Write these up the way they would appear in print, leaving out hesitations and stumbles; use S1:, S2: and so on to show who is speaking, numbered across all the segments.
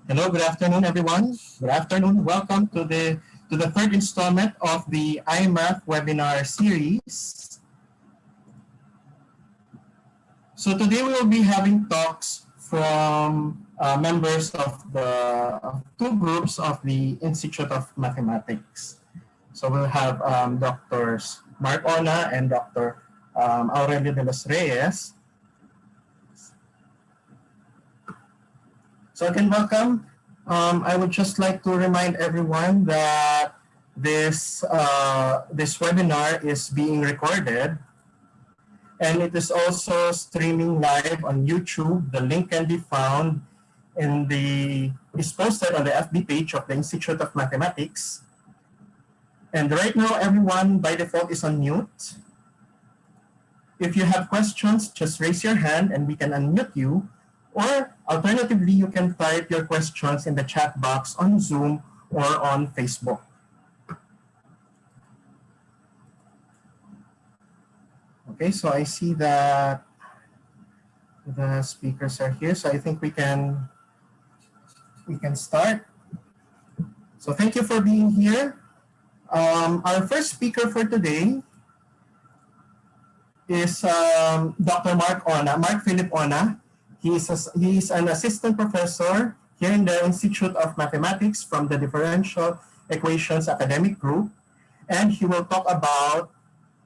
S1: Hello, good afternoon, everyone. Good afternoon. Welcome to the third installment of the IMath webinar series. So today we will be having talks from members of the two groups of the Institute of Mathematics. So we'll have Drs. Mark Ona and Dr. Aurelio de los Reyes. So again, welcome. I would just like to remind everyone that this webinar is being recorded, and it is also streaming live on YouTube. The link can be found is posted on the FB page of the Institute of Mathematics. And right now, everyone by default is on mute. If you have questions, just raise your hand and we can unmute you. Or alternatively, you can type your questions in the chat box on Zoom or on Facebook. Okay, so I see that the speakers are here, so I think we can start. So thank you for being here. Our first speaker for today is Dr. Mark Philip Ona. He is an assistant professor here in the Institute of Mathematics from the Differential Equations Academic Group, and he will talk about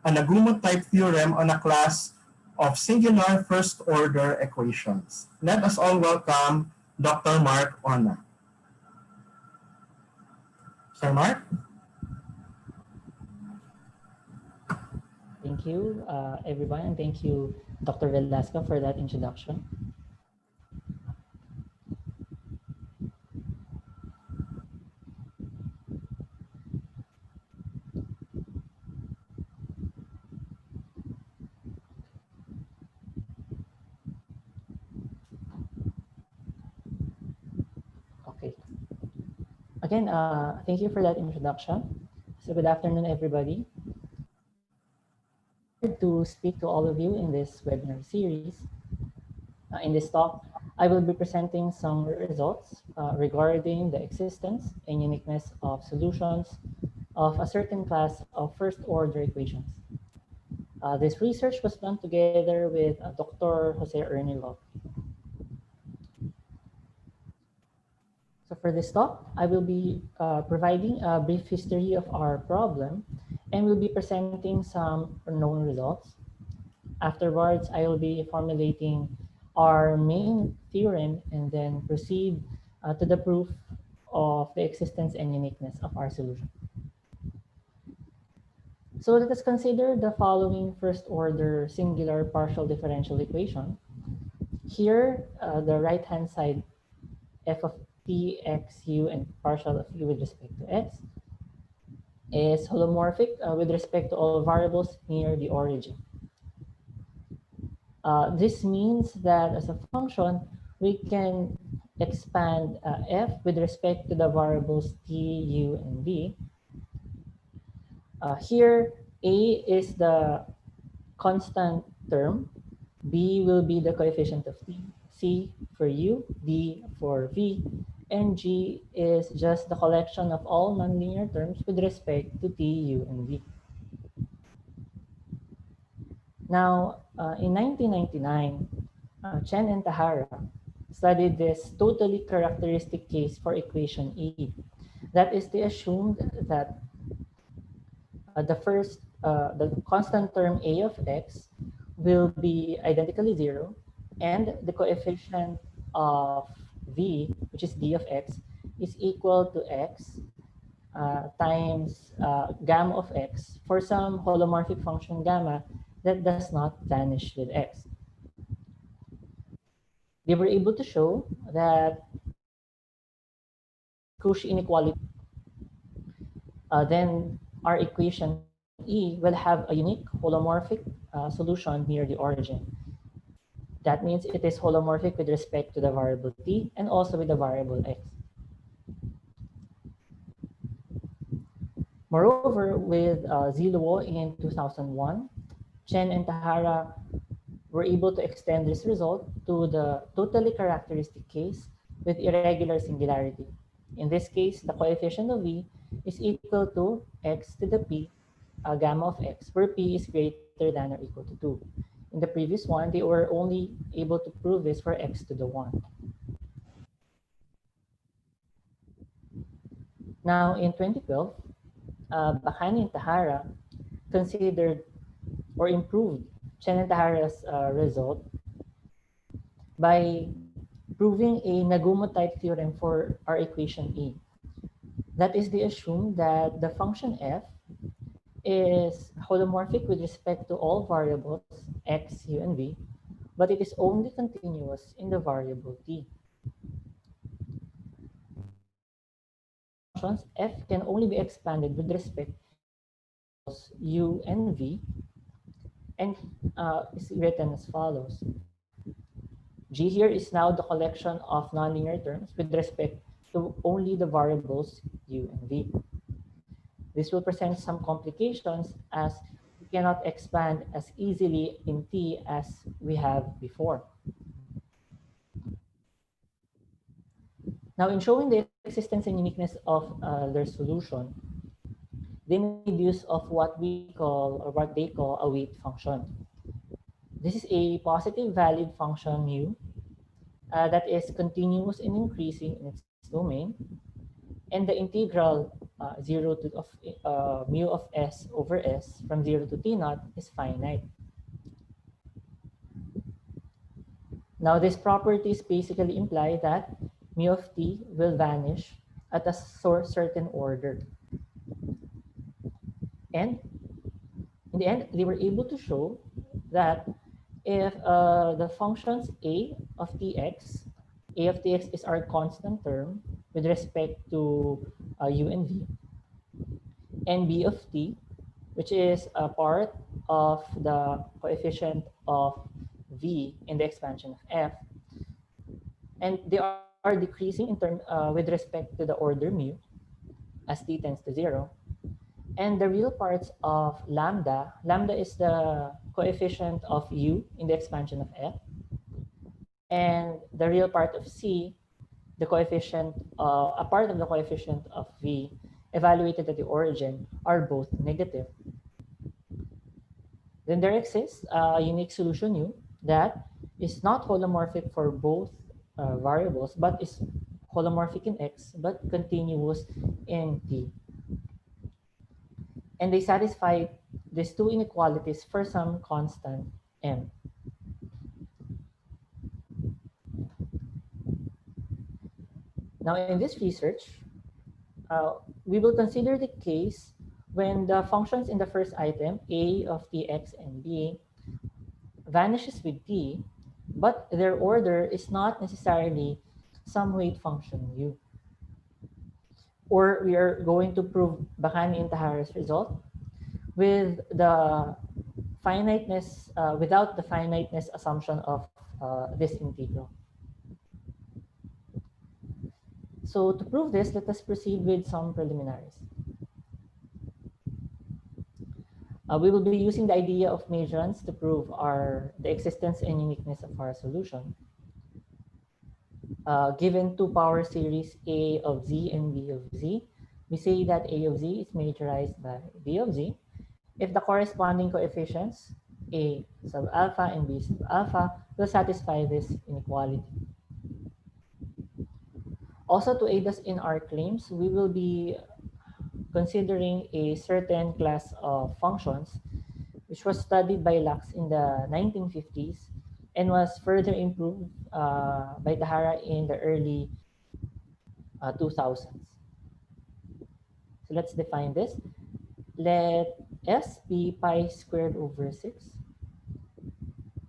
S1: a Nagumo-type theorem on a class of singular first-order equations. Let us all welcome Dr. Mark Ona. Sir Mark?
S2: Thank you, everyone, and thank you, Dr. Velasco, for that introduction. Okay. Again, thank you for that introduction. So good afternoon, everybody. To speak to all of you in this webinar series. In this talk, I will be presenting some results regarding the existence and uniqueness of solutions of a certain class of first-order equations. This research was done together with Dr. Jose Ernilov. So for this talk, I will be providing a brief history of our problem and will be presenting some known results. Afterwards, I will be formulating our main theorem and then proceed to the proof of the existence and uniqueness of our solution. So let us consider the following first-order singular partial differential equation. Here, the right-hand side, f of t, x, u, and partial of u with respect to x, is holomorphic with respect to all variables near the origin. This means that as a function, we can expand f with respect to the variables t, u, and v. Here, a is the constant term, b will be the coefficient of t, c for u, d for v, and g is just the collection of all nonlinear terms with respect to t, u, and v. Now, in 1999, Chen and Tahara studied this totally characteristic case for equation E. That is, they assumed that the constant term a of x will be identically 0, and the coefficient of v, which is d of x, is equal to x times gamma of x for some holomorphic function gamma that does not vanish with x. They were able to show that Cauchy inequality, then our equation E will have a unique holomorphic solution near the origin. That means it is holomorphic with respect to the variable t and also with the variable x. Moreover, with Ziluo in 2001, Chen and Tahara we're able to extend this result to the totally characteristic case with irregular singularity. In this case, the coefficient of v is equal to x to the p gamma of x, where p is greater than or equal to 2. In the previous one, they were only able to prove this for x to the 1. Now, in 2012, Bahani and Tahara considered or improved Chen and Tahara's result by proving a Nagumo-type theorem for our equation A. That is, they assume that the function f is holomorphic with respect to all variables x, u, and v, but it is only continuous in the variable t. For functions, f can only be expanded with respect to the variables u and v, and is written as follows. G here is now the collection of nonlinear terms with respect to only the variables u and v. This will present some complications as we cannot expand as easily in T as we have before. Now, in showing the existence and uniqueness of their solution, they made use of what we call or what they call a weight function. This is a positive valid function mu that is continuous and increasing in its domain, and the integral 0 to of mu of s over s from 0 to t naught is finite. Now, these properties basically imply that mu of t will vanish at a certain order. And in the end, they were able to show that if the functions a of tx is our constant term with respect to u and v, and b of t, which is a part of the coefficient of v in the expansion of f, and they are decreasing in term with respect to the order mu as t tends to 0. And the real parts of lambda, lambda is the coefficient of u in the expansion of f, and the real part of c, the coefficient, a part of the coefficient of v evaluated at the origin, are both negative. Then there exists a unique solution u that is not holomorphic for both variables, but is holomorphic in x, but continuous in t. And they satisfy these two inequalities for some constant m. Now, in this research, we will consider the case when the functions in the first item, a of tx and b, vanishes with t, but their order is not necessarily some weight function u. Or we are going to prove Bahani and Tahara's result with the finiteness, without the finiteness assumption of this integral. So to prove this, let us proceed with some preliminaries. We will be using the idea of measurements to prove the existence and uniqueness of our solution. Given two power series A of z and B of z, we say that A of z is majorized by B of z if the corresponding coefficients A sub alpha and B sub alpha will satisfy this inequality. Also, to aid us in our claims, we will be considering a certain class of functions which was studied by Lux in the 1950s and was further improved by Tahara in the early 2000s. So let's define this. Let S be pi squared over 6.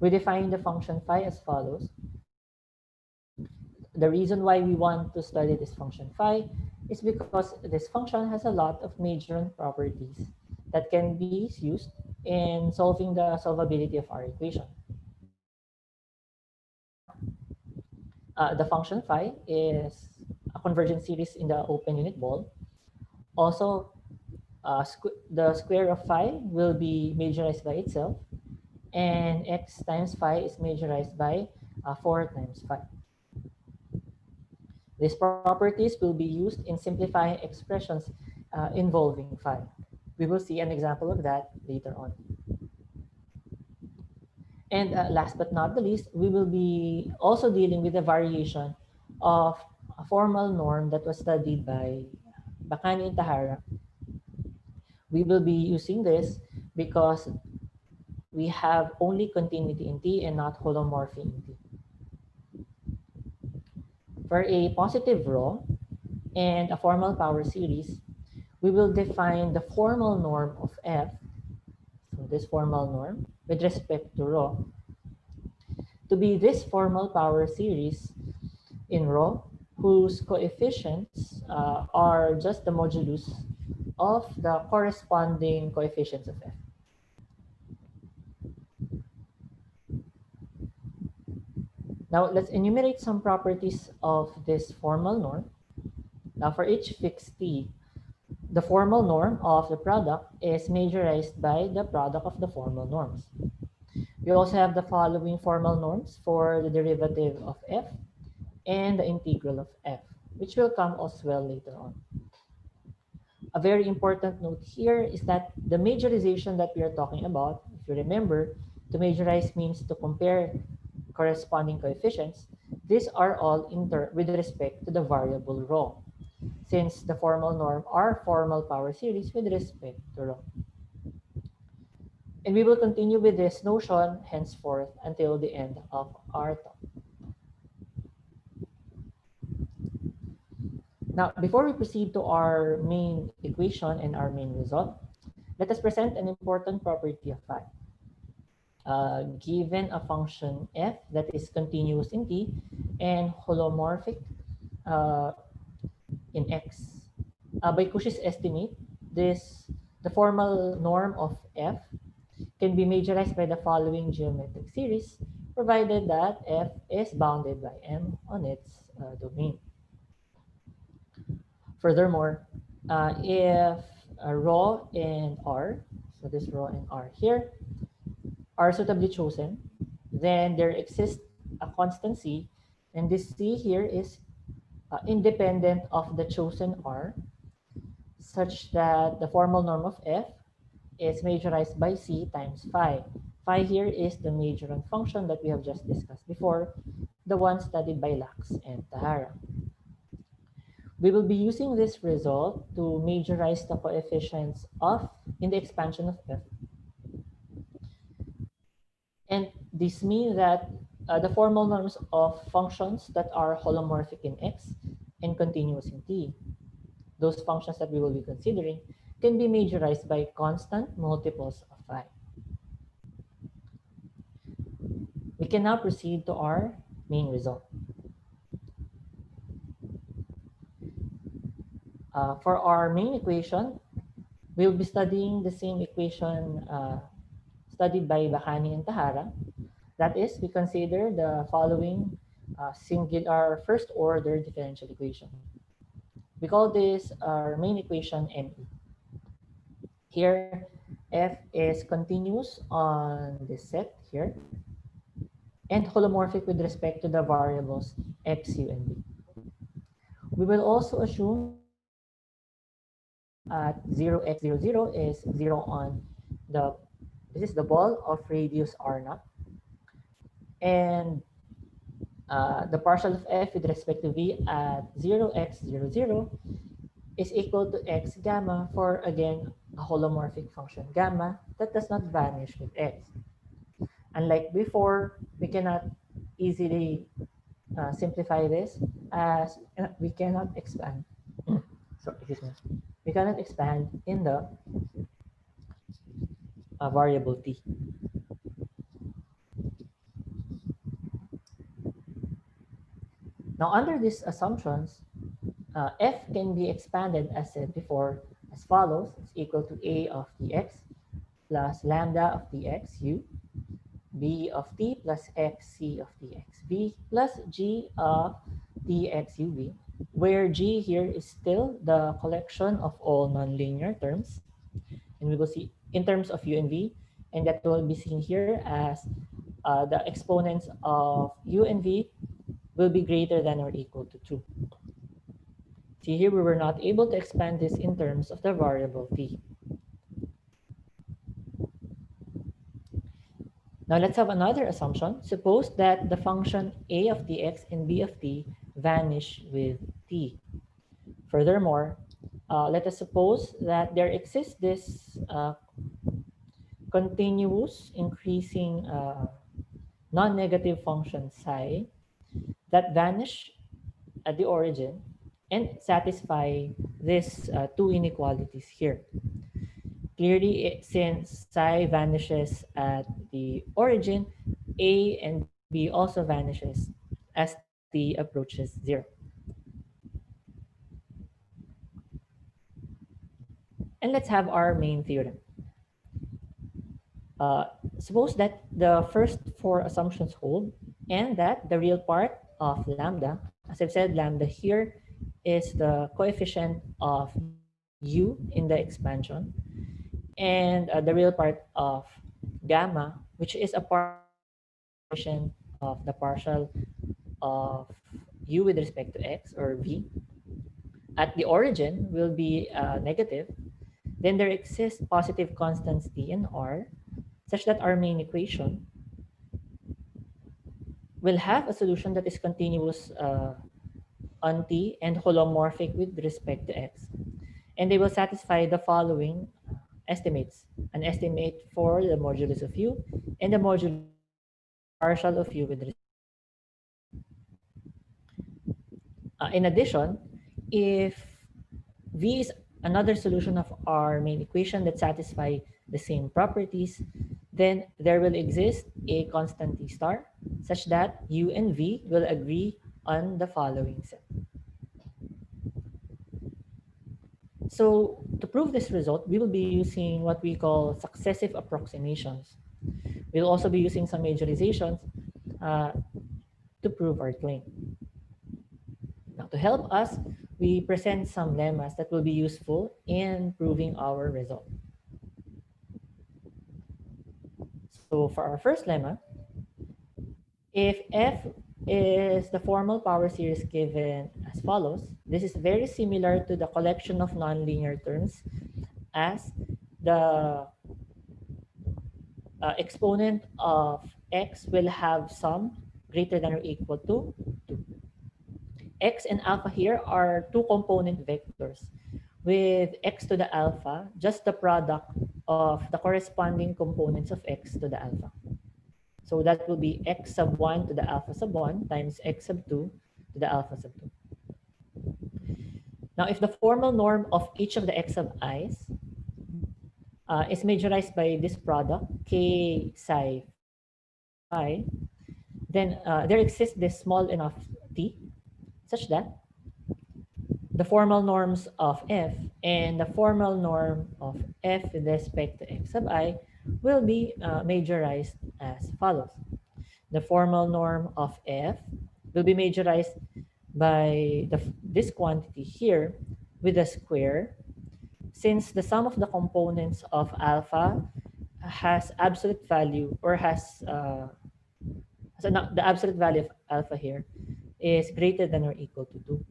S2: We define the function phi as follows. The reason why we want to study this function phi is because this function has a lot of major properties that can be used in solving the solvability of our equation. The function phi is a convergent series in the open unit ball. Also, the square of phi will be majorized by itself. and x times phi is majorized by 4 times phi. These properties will be used in simplifying expressions involving phi. We will see an example of that later on. And last but not the least, we will be also dealing with the variation of a formal norm that was studied by Bakani and Tahara. We will be using this because we have only continuity in T and not holomorphy in T. For a positive row and a formal power series, we will define the formal norm of F, so this formal norm, with respect to rho, to be this formal power series in rho whose coefficients are just the modulus of the corresponding coefficients of F. Now let's enumerate some properties of this formal norm. Now for each fixed T, the formal norm of the product is majorized by the product of the formal norms. We also have the following formal norms for the derivative of F and the integral of F, which will come as well later on. A very important note here is that the majorization that we are talking about, if you remember, to majorize means to compare corresponding coefficients. These are all with respect to the variable rho, since the formal norm are formal power series with respect to rho. And we will continue with this notion henceforth until the end of our talk. Now, before we proceed to our main equation and our main result, let us present an important property of phi. Given a function f that is continuous in t and holomorphic uh, in x, by Cauchy's estimate, the formal norm of f can be majorized by the following geometric series, provided that f is bounded by M on its domain. Furthermore, if rho and R, so this rho and R here, are suitably chosen, then there exists a constant C, and this C here is independent of the chosen R, such that the formal norm of F is majorized by C times phi. Phi here is the majorant function that we have just discussed before, the one studied by Lax and Tahara. We will be using this result to majorize the coefficients of in the expansion of F. And this means that the formal norms of functions that are holomorphic in X and continuous in T, those functions that we will be considering, can be majorized by constant multiples of phi. We can now proceed to our main result. For our main equation, we'll be studying the same equation studied by Bakani and Tahara. That is, we consider the following singular first order differential equation. We call this our main equation ME. Here, F is continuous on this set here and holomorphic with respect to the variables x, u, and v. We will also assume that at 0x00 is 0 on this is the ball of radius r0, and the partial of f with respect to v at 0x00 is equal to x gamma for, again, a holomorphic function gamma that does not vanish with x. Unlike before, we cannot easily simplify this as we cannot expand. Sorry, excuse me. We cannot expand in the variable t. Now, under these assumptions, f can be expanded, as said before, as follows. It's equal to a of dx plus lambda of dx u, b of t plus xc of dx b plus g of dx uv, where g here is still the collection of all nonlinear terms. And we will see in terms of u and v, and that will be seen here as the exponents of u and v will be greater than or equal to 2. See here, we were not able to expand this in terms of the variable v. Now let's have another assumption. Suppose that the function a of tx and b of t vanish with t. Furthermore, let us suppose that there exists this continuous increasing non-negative function psi that vanish at the origin and satisfy these two inequalities here. Clearly, since psi vanishes at the origin, a and b also vanishes as t approaches 0. And let's have our main theorem. Uh, Suppose that the first four assumptions hold and that the real part of lambda, as I've said, lambda here is the coefficient of u in the expansion, and the real part of gamma, which is a partial coefficient of the partial of u with respect to x or v, at the origin will be negative. Then there exist positive constants t and r, such that our main equation will have a solution that is continuous on t and holomorphic with respect to x. And they will satisfy the following estimates: an estimate for the modulus of u and the modulus of the partial of u with respect. In addition, if v is another solution of our main equation that satisfy the same properties, then there will exist a constant t star such that u and v will agree on the following set. So to prove this result, we will be using what we call successive approximations. We'll also be using some majorizations uh, to prove our claim. Now, to help us, we present some lemmas that will be useful in proving our result. So for our first lemma, if f is the formal power series given as follows, this is very similar to the collection of nonlinear terms as the exponent of x will have sum greater than or equal to 2. X and alpha here are two component vectors. With x to the alpha, just the product of the corresponding components of x to the alpha. So that will be x sub 1 to the alpha sub 1 times x sub 2 to the alpha sub 2. Now, if the formal norm of each of the x sub i's is majorized by this product, k psi phi, then there exists this small enough t such that the formal norms of f and the formal norm of f with respect to x sub I will be majorized as follows. The formal norm of f will be majorized by this quantity here with a square, since the sum of the components of alpha has absolute value or has so now the absolute value of alpha here is greater than or equal to 2.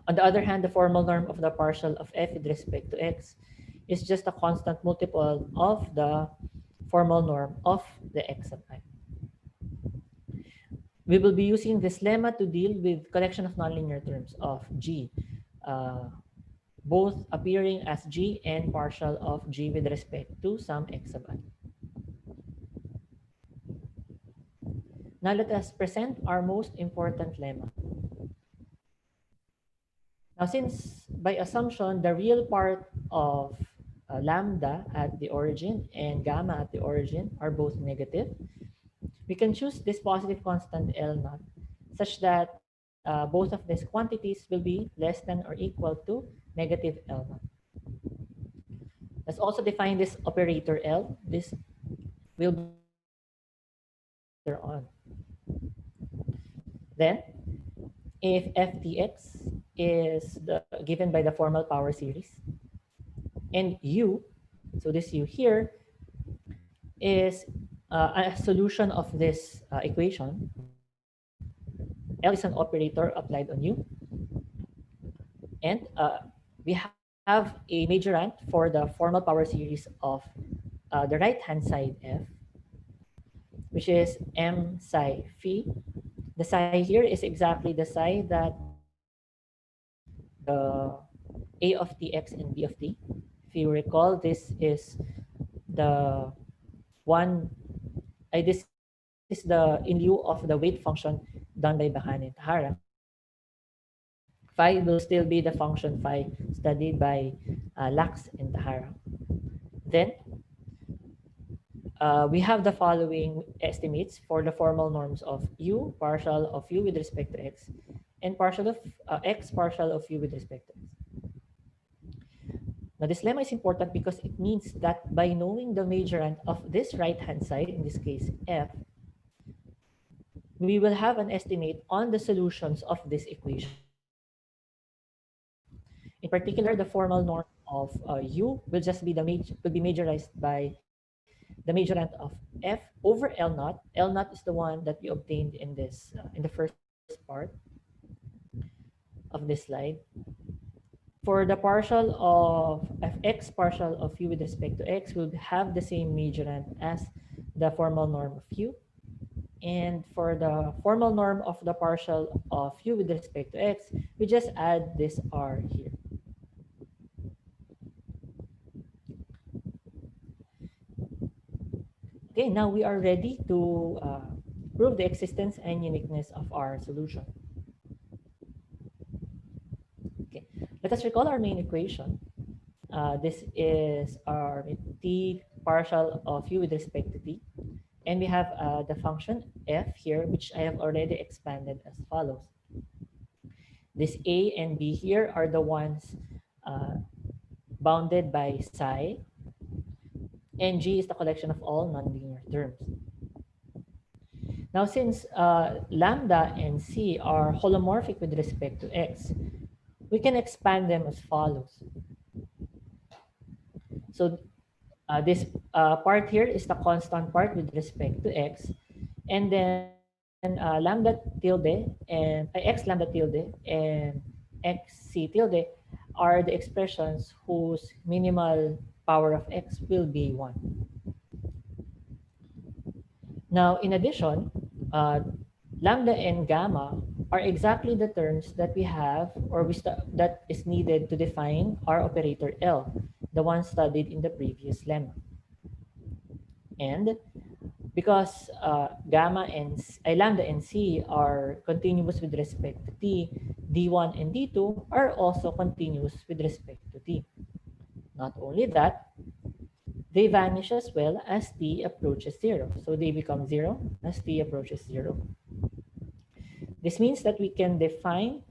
S2: On the other hand, the formal norm of the partial of f with respect to x is just a constant multiple of the formal norm of the x sub I. We will be using this lemma to deal with collection of nonlinear terms of g, uh, both appearing as g and partial of g with respect to some x sub I. Now let us present our most important lemma. Now, since by assumption, the real part of lambda at the origin and gamma at the origin are both negative, we can choose this positive constant L naught such that both of these quantities will be less than or equal to negative L naught. Let's also define this operator L. This will be later on. Then, if ftx is given by the formal power series, and u, so this u here, is a solution of this equation. L is an operator applied on U, and we have a majorant for the formal power series of the right-hand side F, which is M psi phi. The psi here is exactly the psi that the A of tx and B of t. If you recall, this is the one, this is the in lieu of the weight function done by Bahan and Tahara. Phi will still be the function phi studied by Lax and Tahara. Then we have the following estimates for the formal norms of u, partial of u with respect to x, and partial of x, partial of u with respect to x. Now, this lemma is important because it means that by knowing the majorant of this right-hand side, in this case f, we will have an estimate on the solutions of this equation. In particular, the formal norm of u will just be will be majorized by the majorant of f over L naught. L naught is the one that we obtained in the first part of this slide. For the partial of fx partial of u with respect to x, will have the same majorant as the formal norm of u. And for the formal norm of the partial of u with respect to x, we just add this r here. Okay, now we are ready to prove the existence and uniqueness of our solution. Okay, let us recall our main equation. This is our t partial of u with respect to t. And we have the function f here, which I have already expanded as follows. This a and b here are the ones bounded by psi, and g is the collection of all nonlinear terms. Now, since lambda and c are holomorphic with respect to x, we can expand them as follows. So this part here is the constant part with respect to x, and then lambda tilde and x lambda tilde and x c tilde are the expressions whose minimal power of x will be 1. Now, in addition, lambda and gamma are exactly the terms that we have that is needed to define our operator L, the one studied in the previous lemma. And because lambda and c are continuous with respect to t, d1 and d2 are also continuous with respect to t. Not only that, they vanish as well as t approaches 0. So they become 0 as t approaches 0. This means that we can define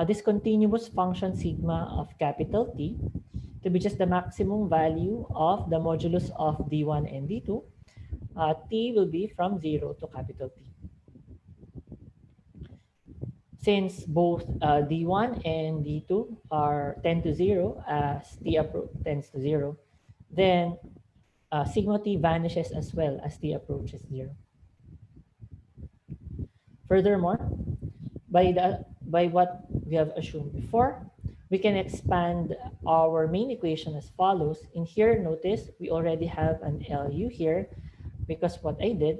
S2: this continuous function sigma of capital T to be just the maximum value of the modulus of d1 and d2. T will be from 0 to capital T. Since both d1 and d2 tend to 0 as t tends to 0, then sigma t vanishes as well as t approaches 0. Furthermore, by what we have assumed before, we can expand our main equation as follows. In here, notice we already have an LU here, because what I did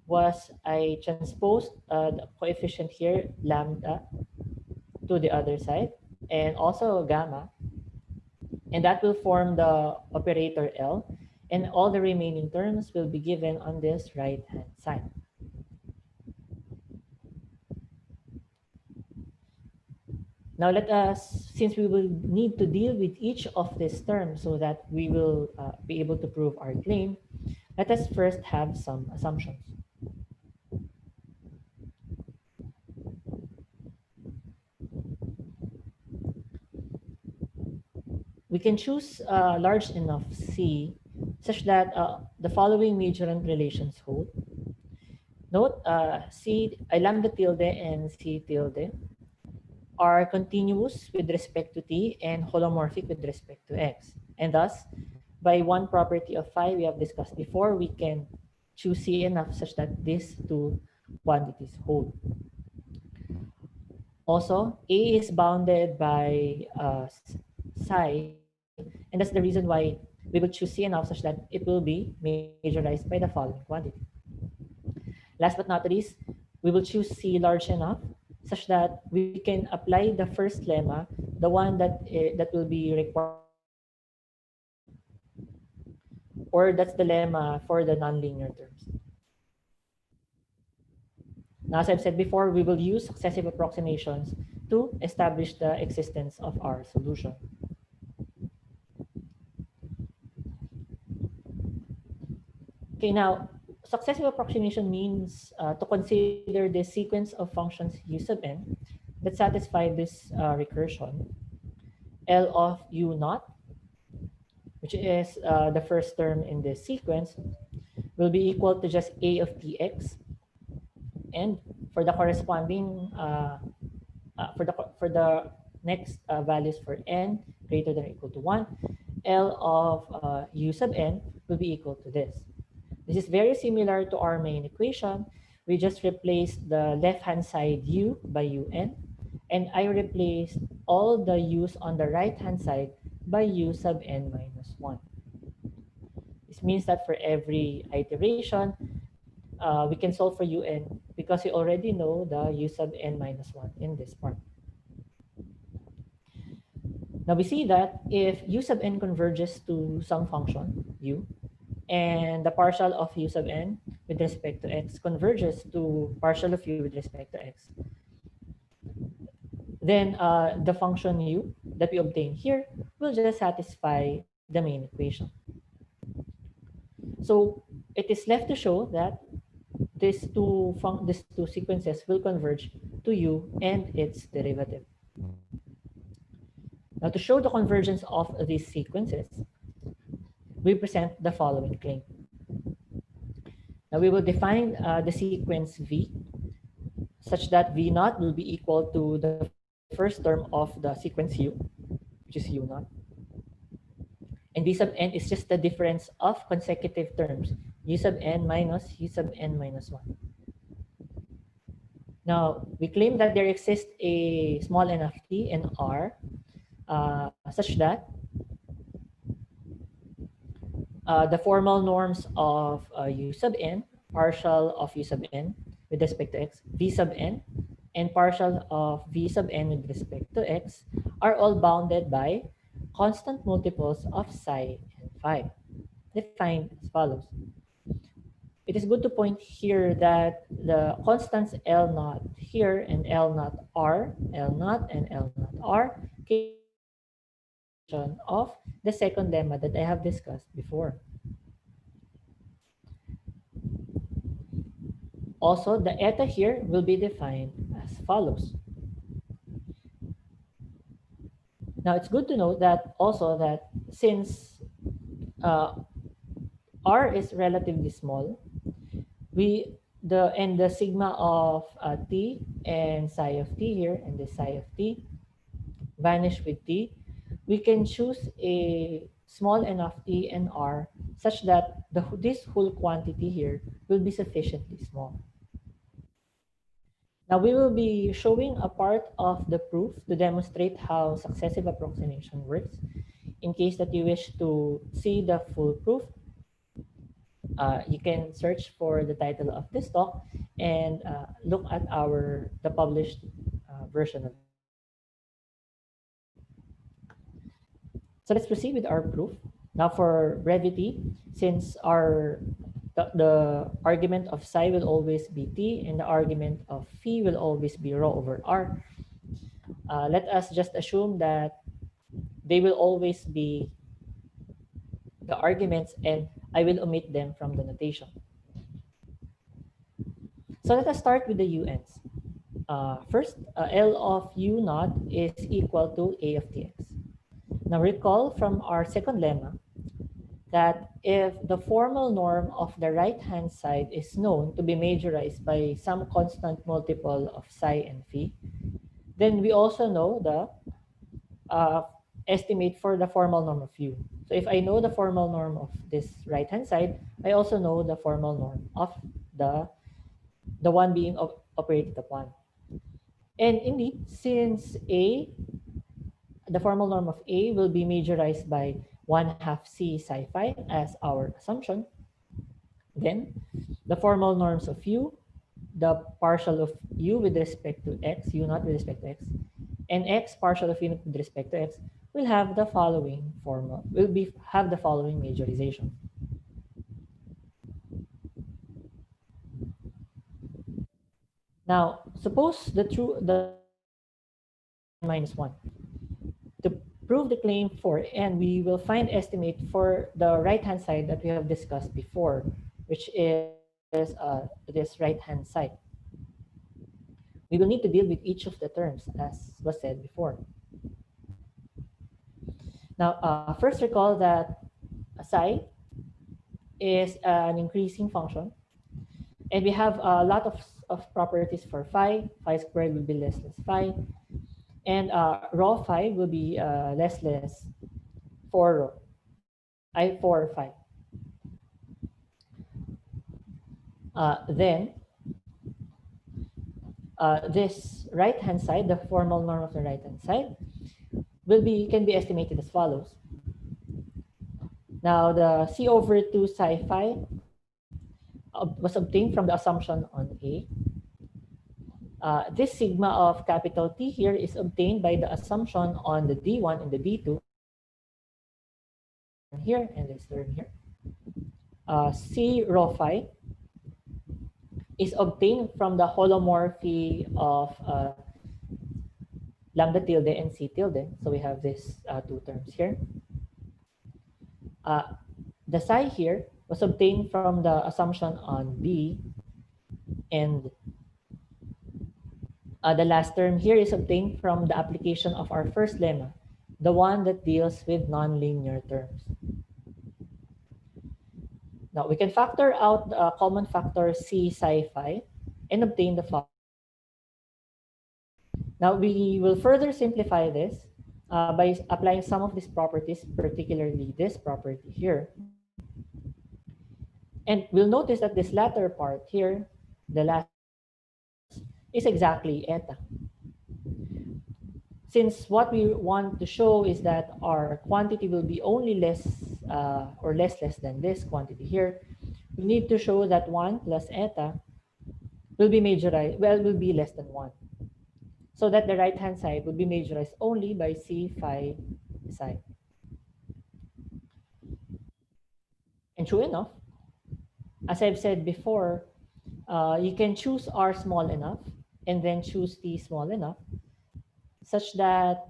S2: was I transposed the coefficient here, lambda, to the other side, and also gamma, and that will form the operator L, and all the remaining terms will be given on this right-hand side. Now let us, since we will need to deal with each of these terms so that we will be able to prove our claim, let us first have some assumptions. We can choose large enough C such that the following majorant relations hold. Note lambda tilde and C tilde are continuous with respect to T and holomorphic with respect to X. And thus, by one property of phi we have discussed before, we can choose C enough such that these two quantities hold. Also, A is bounded by psi, and that's the reason why we will choose C enough such that it will be majorized by the following quantity. Last but not least, we will choose C large enough such that we can apply the first lemma, the one that will be required for the nonlinear terms, or that's the lemma for the nonlinear terms. Now, as I've said before, we will use successive approximations to establish the existence of our solution. Okay, now, successive approximation means to consider the sequence of functions u sub n that satisfy this recursion. L of u naught, which is the first term in this sequence, will be equal to just a of tx. And for the corresponding, for the next values for n greater than or equal to 1, L of u sub n will be equal to this. This is very similar to our main equation. We just replaced the left-hand side u by un, and I replaced all the u's on the right-hand side by u sub n minus 1. This means that for every iteration, we can solve for un because we already know the u sub n minus 1 in this part. Now we see that if u sub n converges to some function u, and the partial of u sub n with respect to x converges to partial of u with respect to x, then the function u that we obtain here will just satisfy the main equation. So it is left to show that these two sequences will converge to u and its derivative. Now, to show the convergence of these sequences, we present the following claim. Now, we will define the sequence v such that v naught will be equal to the first term of the sequence u, which is u naught. And v sub n is just the difference of consecutive terms, u sub n minus u sub n minus 1. Now, we claim that there exists a small n of t and r such that the formal norms of u sub n, partial of u sub n with respect to x, v sub n, and partial of v sub n with respect to x are all bounded by constant multiples of psi and phi, defined as follows. It is good to point here that the constants L naught here and L naught R, L naught and L naught R came from the derivation of the second lemma that I have discussed before. Also, the eta here will be defined as follows. Now, it's good to note that also that since R is relatively small, the sigma of t and psi of t here and the psi of t vanish with t, we can choose a small n of t and r such that this whole quantity here will be sufficiently small. Now we will be showing a part of the proof to demonstrate how successive approximation works. In case that you wish to see the full proof, you can search for the title of this talk and look at the published version of it. So let's proceed with our proof. Now for brevity, since the argument of psi will always be t and the argument of phi will always be rho over r, let us just assume that they will always be the arguments and I will omit them from the notation. So let us start with the UNs. First, L of u naught is equal to A of tx. Now recall from our second lemma that if the formal norm of the right-hand side is known to be majorized by some constant multiple of psi and phi, then we also know the estimate for the formal norm of u. So if I know the formal norm of this right-hand side, I also know the formal norm of the, the one being operated upon. And indeed, since A, the formal norm of A will be majorized by 1/2 C psi phi as our assumption, then the formal norms of U, the partial of U with respect to X, U not with respect to X, and X partial of U with respect to X will have the following formal, have the following majorization. Now, suppose the formal norm of n is n-1. To prove the claim for n, we will find estimate for the right-hand side that we have discussed before, which is this right-hand side. We will need to deal with each of the terms, as was said before. Now, first recall that psi is an increasing function, and we have a lot of properties for phi. Phi squared will be less phi, and rho phi will be less 4 rho, I 4 phi. Then this right-hand side, the formal norm of the right-hand side, can be estimated as follows. Now, the C over 2 psi phi was obtained from the assumption on A. This sigma of capital T here is obtained by the assumption on the D1 and the D2, this term here and this term here. C rho phi is obtained from the holomorphy of lambda tilde and C tilde. So we have these two terms here. The psi here was obtained from the assumption on B, and the last term here is obtained from the application of our first lemma, the one that deals with nonlinear terms. Now we can factor out the common factor C psi phi and obtain the following. Now we will further simplify this by applying some of these properties, particularly this property here. And we'll notice that this latter part here, the last terms, is exactly eta. Since what we want to show is that our quantity will be only less or less than this quantity here, we need to show that 1 plus eta will be majorized, will be less than 1. So that the right-hand side will be majorized only by C phi psi. And true enough, as I've said before, you can choose R small enough and then choose T small enough such that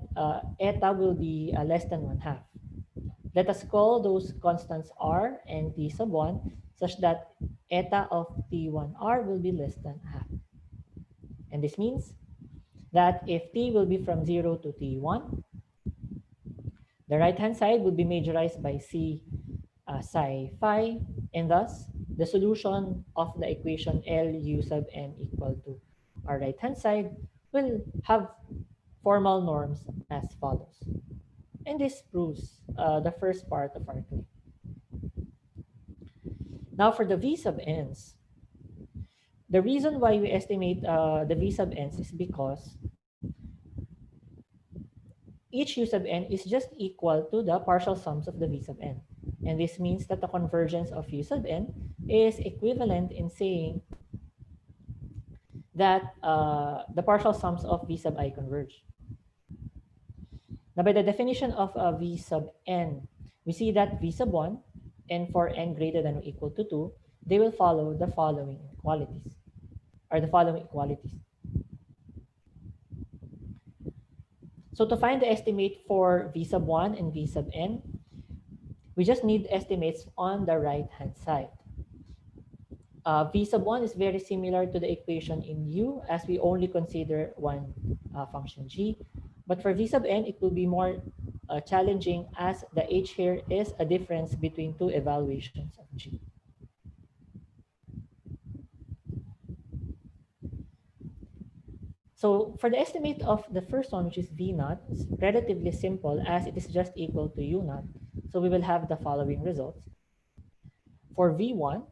S2: eta will be less than 1/2. Let us call those constants R and T sub 1 such that eta of T1R will be less than 1/2. And this means that if T will be from 0 to T1, the right-hand side will be majorized by C psi phi, and thus the solution of the equation L u sub n equal to our right-hand side will have formal norms as follows. And this proves the first part of our claim. Now for the V sub n's, the reason why we estimate the V sub n's is because each u sub n is just equal to the partial sums of the V sub n. And this means that the convergence of u sub n is equivalent in saying that the partial sums of V sub I converge. Now, by the definition of V sub n, we see that V sub 1 and for n greater than or equal to 2, they will follow the following inequalities, or the following equalities. So to find the estimate for V sub 1 and V sub n, we just need estimates on the right-hand side. V sub 1 is very similar to the equation in U as we only consider one function g. But for V sub n, it will be more challenging as the h here is a difference between two evaluations of g. So for the estimate of the first one, which is V naught, it's relatively simple as it is just equal to U naught. So we will have the following results. For V1,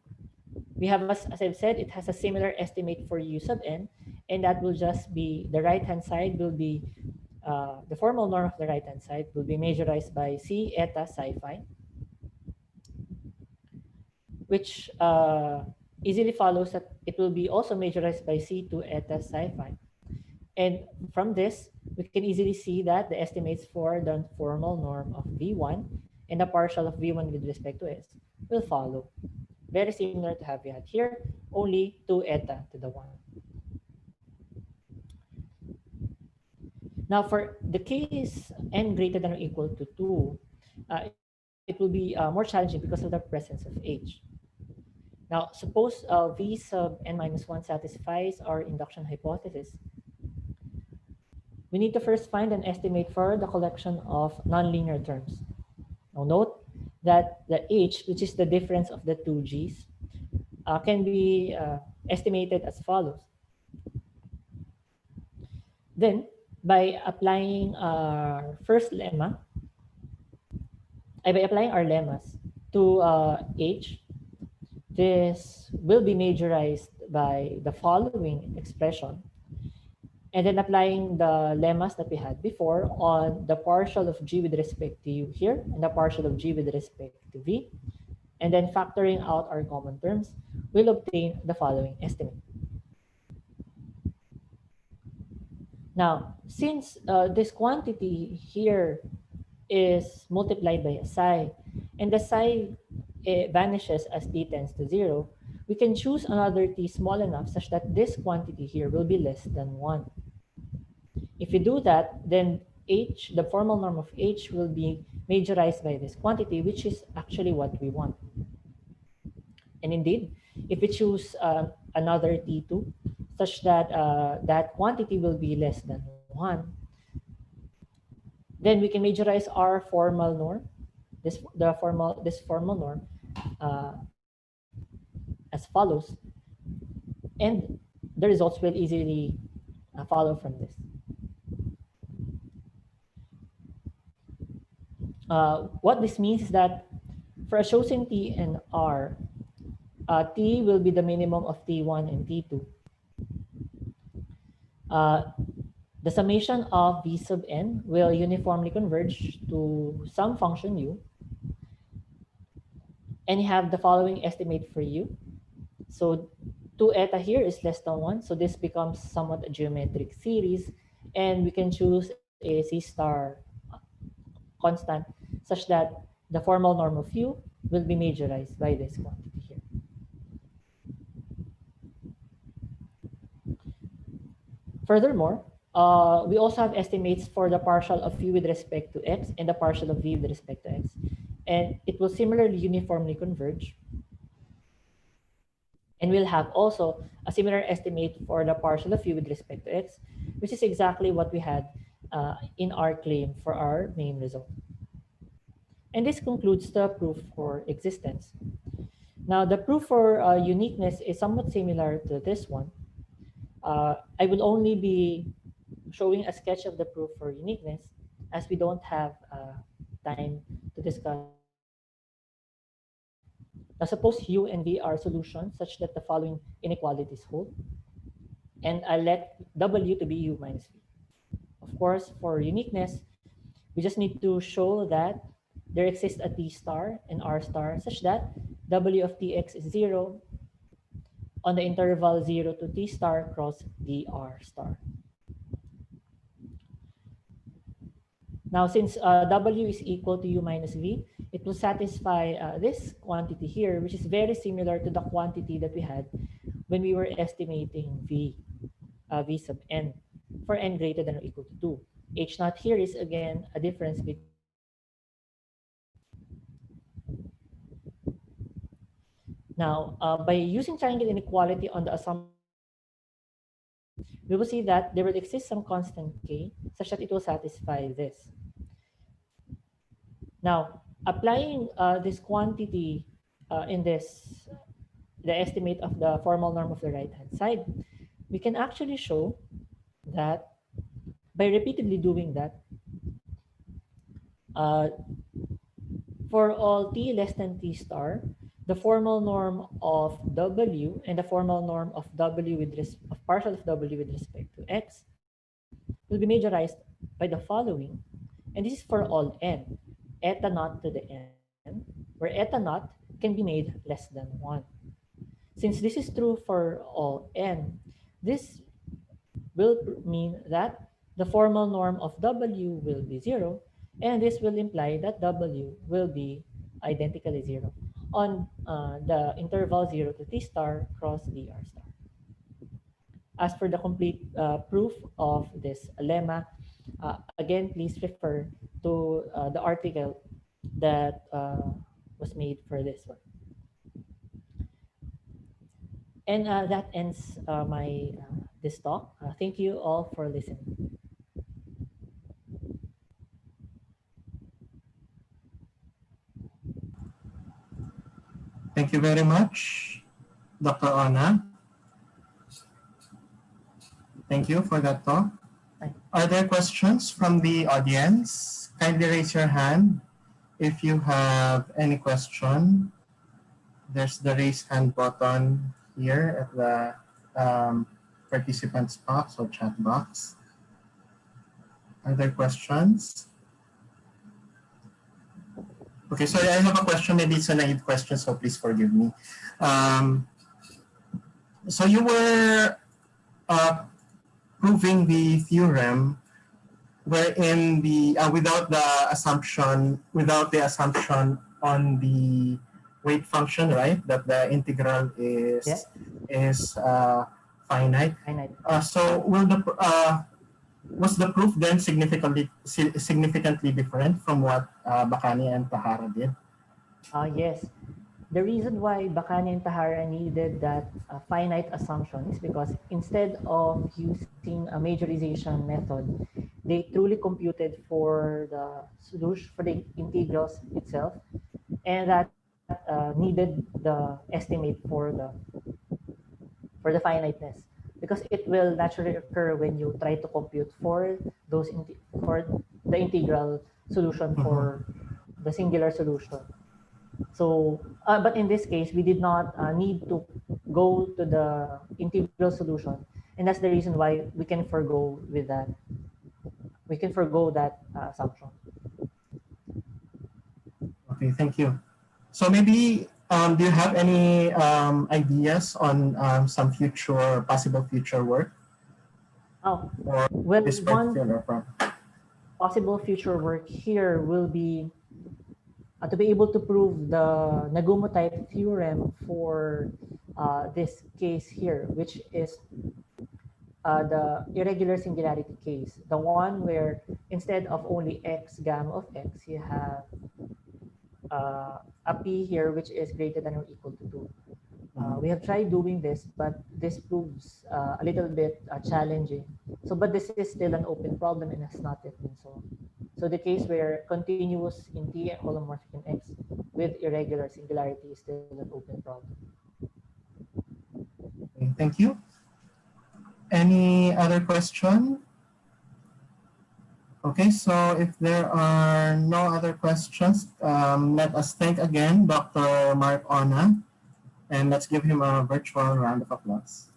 S2: we have, as I've said, it has a similar estimate for U sub n, and that will just be, the right-hand side will be, the formal norm of the right-hand side will be majorized by C eta psi phi, which easily follows that it will be also majorized by C2 eta psi phi. And from this, we can easily see that the estimates for the formal norm of V1 and the partial of V1 with respect to S will follow. Very similar to have we had here, only 2 eta to the 1. Now for the case n greater than or equal to 2, it will be more challenging because of the presence of h. Now suppose v sub n minus 1 satisfies our induction hypothesis. We need to first find an estimate for the collection of nonlinear terms. Now note that the h, which is the difference of the two g's, can be estimated as follows. Then, by applying our first lemma, by applying our lemmas to h, this will be majorized by the following expression. And then applying the lemmas that we had before on the partial of g with respect to u here and the partial of g with respect to v, and then factoring out our common terms, we'll obtain the following estimate. Now, since this quantity here is multiplied by a psi, and the psi vanishes as t tends to 0, we can choose another t small enough such that this quantity here will be less than 1. If you do that, then h, the formal norm of h, will be majorized by this quantity, which is actually what we want. And indeed, if we choose another t2 such that that quantity will be less than 1, then we can majorize our formal norm, this formal norm, as follows, and the results will easily follow from this. What this means is that for a chosen t and r, t will be the minimum of t1 and t2. The summation of v sub n will uniformly converge to some function u, and you have the following estimate for u. So 2 eta here is less than 1, so this becomes somewhat a geometric series, and we can choose a c star constant such that the formal norm of u will be majorized by this quantity here. Furthermore, we also have estimates for the partial of v with respect to x and the partial of v with respect to x. And it will similarly uniformly converge. And we'll have also a similar estimate for the partial of v with respect to x, which is exactly what we had in our claim for our main result. And this concludes the proof for existence. Now, the proof for uniqueness is somewhat similar to this one. I will only be showing a sketch of the proof for uniqueness as we don't have time to discuss the inequalities. Now, suppose u and v are solutions such that the following inequalities hold, and I let w to be u minus v. Of course, for uniqueness, we just need to show that there exists a t star and r star such that w of tx is 0 on the interval 0 to t star cross dr star. Now, since w is equal to u minus v, it will satisfy this quantity here, which is very similar to the quantity that we had when we were estimating v sub n for n greater than or equal to 2. H naught here is again a difference between t and u. Now, by using triangle inequality on the assumption of uniqueness, we will see that there will exist some constant k such that it will satisfy this. Now, applying this quantity in this, the estimate of the formal norm of the right-hand side, we can actually show that by repeatedly doing that, uh, for all t less than t star, the formal norm of w and the formal norm of w of partial of w with respect to x will be majorized by the following, and this is for all n, eta naught to the n, where eta naught can be made less than 1. Since this is true for all n, this will mean that the formal norm of w will be 0, and this will imply that w will be identically 0 on the interval 0 to t star cross dr star. As for the complete proof of this lemma, again, please refer to the article that was made for this one. And that ends my this talk. Thank you all for listening.
S1: Thank you very much, Dr. Ona. Thank you for that talk. Are there questions from the audience? Kindly raise your hand if you have any question. There's the raise hand button here at the participants box or chat box. Are there questions? Okay, sorry, I have a question. Maybe it's a naive question, so please forgive me. So you were proving the theorem wherein the without the assumption on the weight function, right? That the integral is finite. So was the proof then significantly different from what Bacani and Tahara did?
S2: Yes. The reason why Bacani and Tahara needed that finite assumption is because instead of using a majorization method, they truly computed for the solution for the integrals itself, and that needed the estimate for the finiteness, because it will naturally occur when you try to compute for for the integral solution for the singular solution. So, but in this case, we did not need to go to the integral solution, and that's the reason why we can forgo with that. We can forgo that assumption.
S1: Okay, thank you. So maybe do you have any ideas on some possible future work?
S2: Oh,
S1: For
S2: well,
S1: this
S2: one
S1: particular problem?
S2: possible future work here will be to be able to prove the Nagumo-type theorem for this case here, which is the irregular singularity case, the one where instead of only x gamma of x, you have a p here which is greater than or equal to 2. We have tried doing this, but this proves a little bit challenging. So, but this is still an open problem and has not yet been solved. So the case where continuous in T and holomorphic in X with irregular singularity is still an open problem.
S1: Okay, thank you. Any other question? Okay, so if there are no other questions, let us thank again Dr. Mark Ona, and let's give him a virtual round of applause.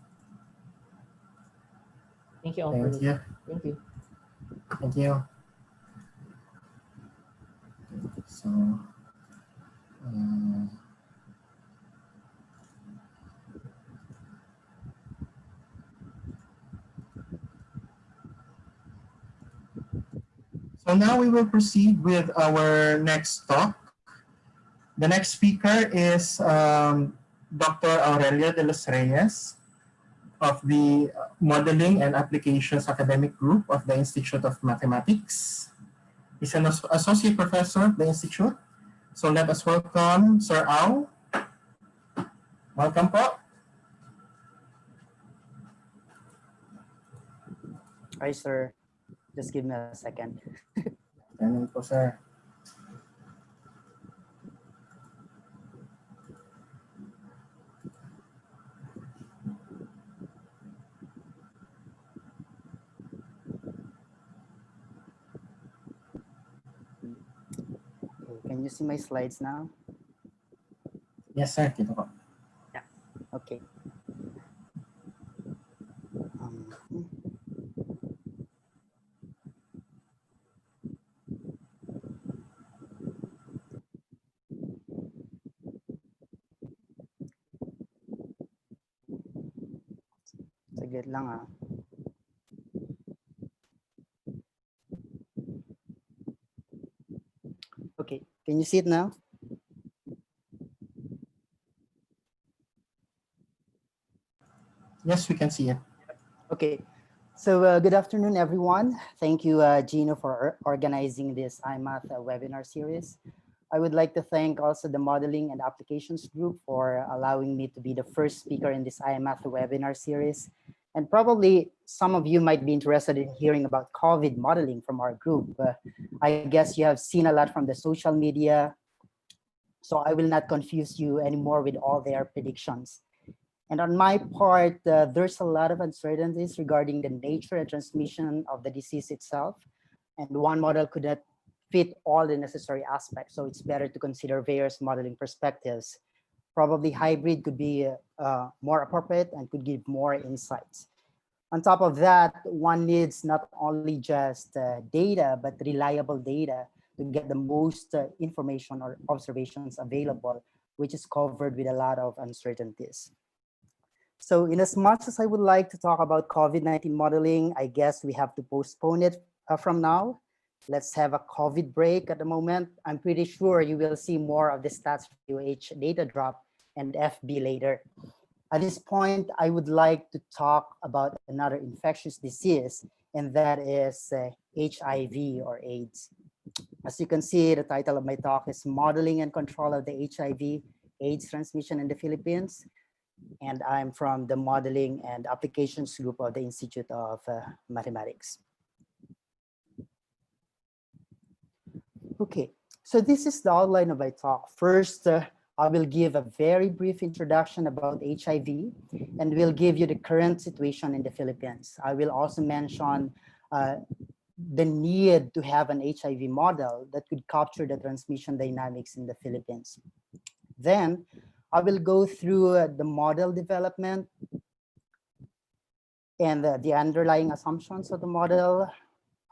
S2: Thank you all for
S1: Thank
S2: listening.
S1: you.
S2: Thank you.
S1: Thank you. So, so now we will proceed with our next talk. The next speaker is Dr. Aurelio de los Reyes of the Modeling and Applications Academic Group of the Institute of Mathematics. He's an associate professor of the Institute. So let us welcome Sir Au. Welcome po.
S3: Hi, sir. Just give me a second.
S1: Ganun po, sir.
S3: Can you see my slides now?
S1: Yes, sir. Kita ko.
S3: Okay. Um, Saglit lang ah. Okay, can you see it now?
S1: Yes, we can see it.
S3: Okay, so good afternoon, everyone. Thank you, Gino, for organizing this IMath webinar series. I would like to thank also the modeling and applications group for allowing me to be the first speaker in this IMath webinar series. And probably some of you might be interested in hearing about COVID modeling from our group. I guess you have seen a lot from the social media, so I will not confuse you anymore with all their predictions. And on my part, there's a lot of uncertainties regarding the nature and transmission of the disease itself. And one model could not fit all the necessary aspects. So it's better to consider various modeling perspectives. Probably hybrid could be more appropriate and could give more insights. On top of that, one needs not only just data, but reliable data to get the most information or observations available, which is covered with a lot of uncertainties. So in as much as I would like to talk about COVID-19 modeling, I guess we have to postpone it from now. Let's have a COVID break at the moment. I'm pretty sure you will see more of the stats UH data drop and FB later. At this point, I would like to talk about another infectious disease, and that is HIV or AIDS. As you can see, the title of my talk is Modeling and Control of the HIV AIDS Transmission in the Philippines. And I'm from the Modeling and Applications Group of the Institute of Mathematics. Okay, so this is the outline of my talk. First, I will give a very brief introduction about HIV and will give you the current situation in the Philippines. I will also mention the need to have an HIV model that could capture the transmission dynamics in the Philippines. Then I will go through the model development and the underlying assumptions of the model.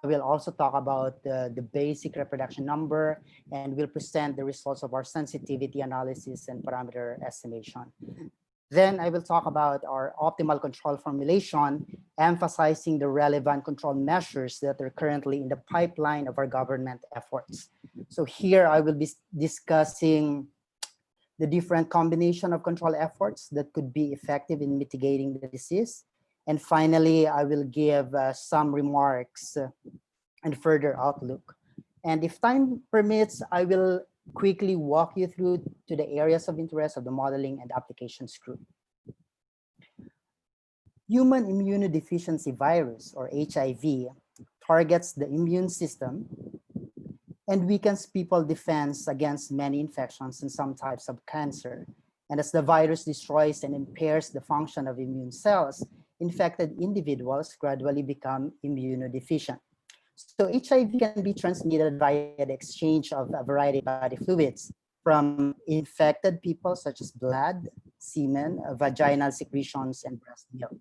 S3: I will also talk about the basic reproduction number and will present the results of our sensitivity analysis and parameter estimation. Then I will talk about our optimal control formulation, emphasizing the relevant control measures that are currently in the pipeline of our government efforts. So here I will be discussing the different combination of control efforts that could be effective in mitigating the disease. And finally, I will give some remarks and further outlook. And if time permits, I will quickly walk you through to the areas of interest of the modeling and applications group. Human immunodeficiency virus, or HIV, targets the immune system and weakens people's defense against many infections and some types of cancer. And as the virus destroys and impairs the function of immune cells, infected individuals gradually become immunodeficient. So HIV can be transmitted via the exchange of a variety of body fluids from infected people such as blood, semen, vaginal secretions, and breast milk.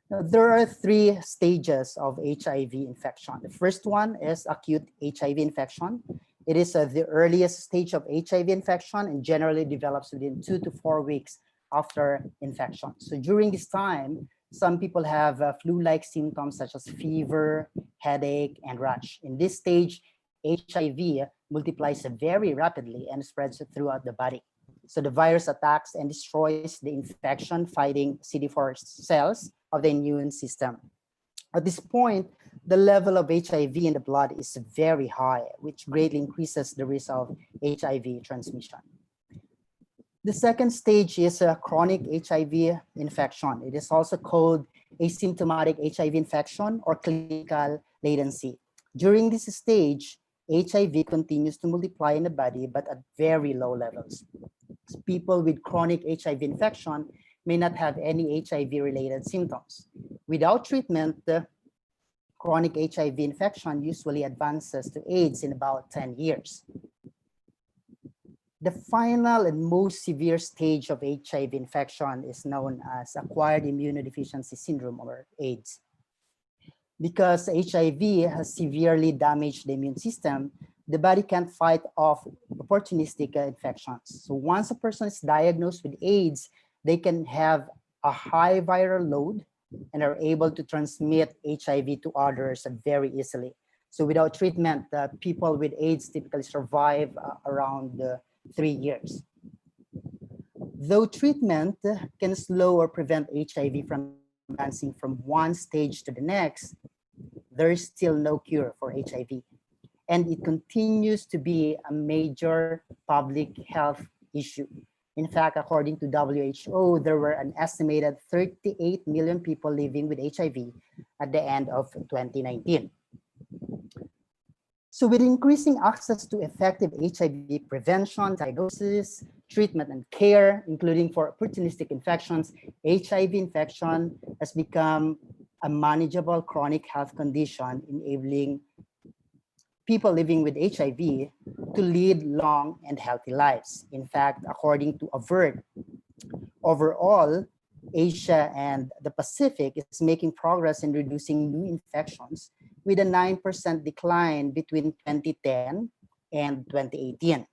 S3: Now, there are three stages of HIV infection. The first one is acute HIV infection. It is the earliest stage of HIV infection and generally develops within 2 to 4 weeks after infection. So during this time, some people have flu-like symptoms such as fever, headache, and rash. In this stage, HIV multiplies very rapidly and spreads throughout the body. So the virus attacks and destroys the infection-fighting CD4 cells of the immune system. At this point, the level of HIV in the blood is very high, which greatly increases the risk of HIV transmission. The second stage is a chronic HIV infection. It is also called asymptomatic HIV infection or clinical latency. During this stage, HIV continues to multiply in the body, but at very low levels. People with chronic HIV infection may not have any HIV-related symptoms. Without treatment, the chronic HIV infection usually advances to AIDS in about 10 years. The final and most severe stage of HIV infection is known as acquired immunodeficiency syndrome, or AIDS. Because HIV has severely damaged the immune system, the body can't fight off opportunistic infections. So once a person is diagnosed with AIDS, they can have a high viral load and are able to transmit HIV to others very easily. So without treatment, people with AIDS typically survive around 3 years. Though treatment can slow or prevent HIV from advancing from one stage to the next, there is still no cure for HIV. And it continues to be a major public health issue. In fact, according to WHO, there were an estimated 38 million people living with HIV at the end of 2019. So with increasing access to effective HIV prevention, diagnosis, treatment, and care, including for opportunistic infections, HIV infection has become a manageable chronic health condition, enabling people living with HIV to lead long and healthy lives. In fact, according to AVERT, overall, Asia and the Pacific is making progress in reducing new infections with a 9% decline between 2010 and 2018.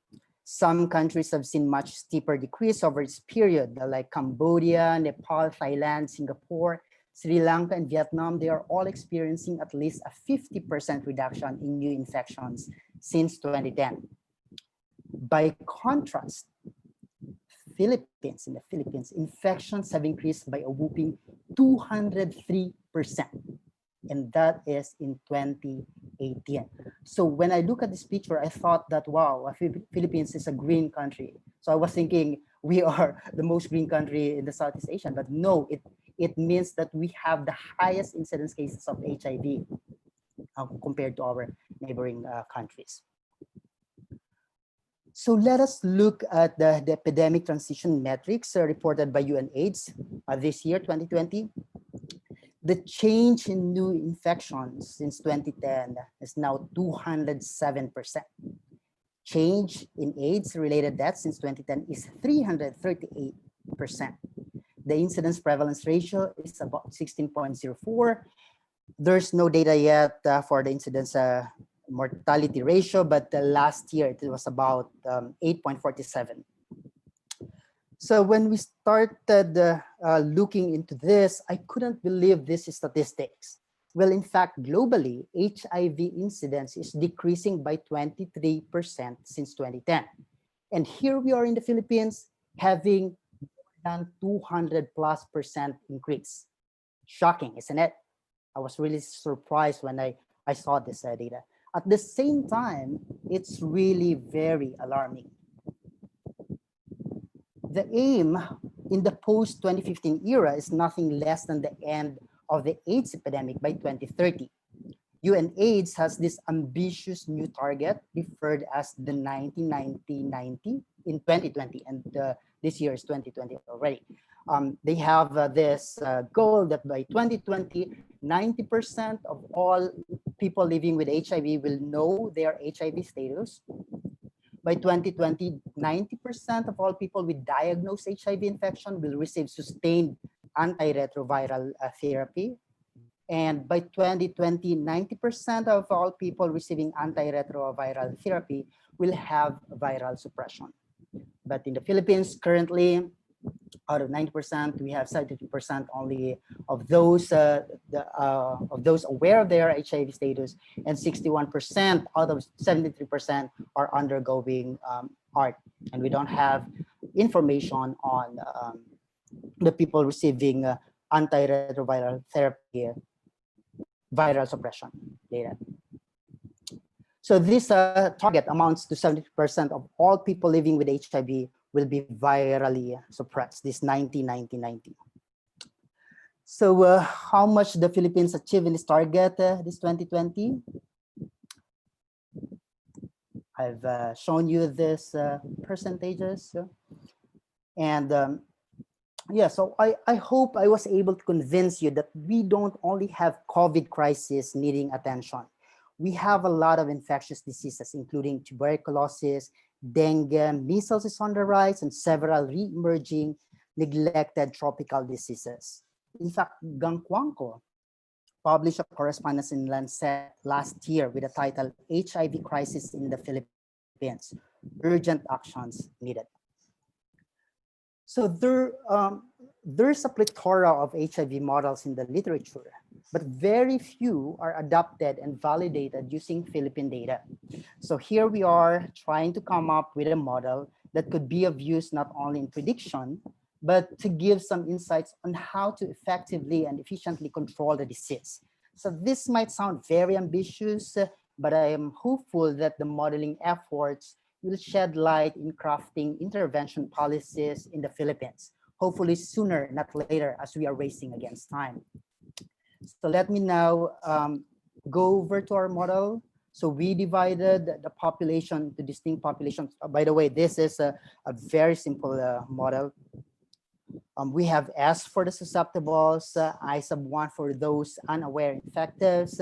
S3: Some countries have seen much steeper decrease over this period, like Cambodia, Nepal, Thailand, Singapore, Sri Lanka, and Vietnam. They are all experiencing at least a 50% reduction in new infections since 2010. By contrast, in the Philippines, infections have increased by a whopping 203%. And that is in 2018. So when I look at this picture, I thought that, wow, Philippines is a green country. So I was thinking we are the most green country in the Southeast Asia, but no, it means that we have the highest incidence cases of HIV compared to our neighboring countries. So let us look at the epidemic transition metrics reported by UNAIDS this year, 2020. The change in new infections since 2010 is now 207%. Change in AIDS-related deaths since 2010 is 338%. The incidence prevalence ratio is about 16.04. There's no data yet for the incidence mortality ratio, but last year it was about 8.47. So when we started looking into this, I couldn't believe these statistics. Well, in fact, globally, HIV incidence is decreasing by 23% since 2010. And here we are in the Philippines having more than 200+% increase. Shocking, isn't it? I was really surprised when I saw this data. At the same time, it's really very alarming. The aim in the post-2015 era is nothing less than the end of the AIDS epidemic by 2030. UNAIDS has this ambitious new target referred as the 90-90-90 in 2020, and this year is 2020 already. They have this goal that by 2020, 90% of all people living with HIV will know their HIV status. By 2020, 90% of all people with diagnosed HIV infection will receive sustained antiretroviral therapy. And by 2020, 90% of all people receiving antiretroviral therapy will have viral suppression. But in the Philippines, currently, out of 90%, we have 72% only of those aware of their HIV status, and 61% out of 73% are undergoing ART. And we don't have information on the people receiving antiretroviral therapy, viral suppression data. So this target amounts to 70% of all people living with HIV will be virally suppressed, this 90-90-90. So how much the Philippines achieved in this target this 2020? I've shown you this percentages. And yeah, so I hope I was able to convince you that we don't only have COVID crisis needing attention. We have a lot of infectious diseases, including tuberculosis, dengue, measles is on the rise, and several re-emerging neglected tropical diseases. In fact, Gangquanco published a correspondence in Lancet last year with the title HIV Crisis in the Philippines, Urgent Actions Needed. So there's a plethora of HIV models in the literature, but very few are adopted and validated using Philippine data. So here we are trying to come up with a model that could be of use not only in prediction, but to give some insights on how to effectively and efficiently control the disease. So this might sound very ambitious, but I am hopeful that the modeling efforts will shed light in crafting intervention policies in the Philippines, hopefully sooner, not later, as we are racing against time. So let me now go over to our model. So we divided the population into distinct populations. By the way, this is a very simple model. We have S for the susceptibles, I sub 1 for those unaware infectives,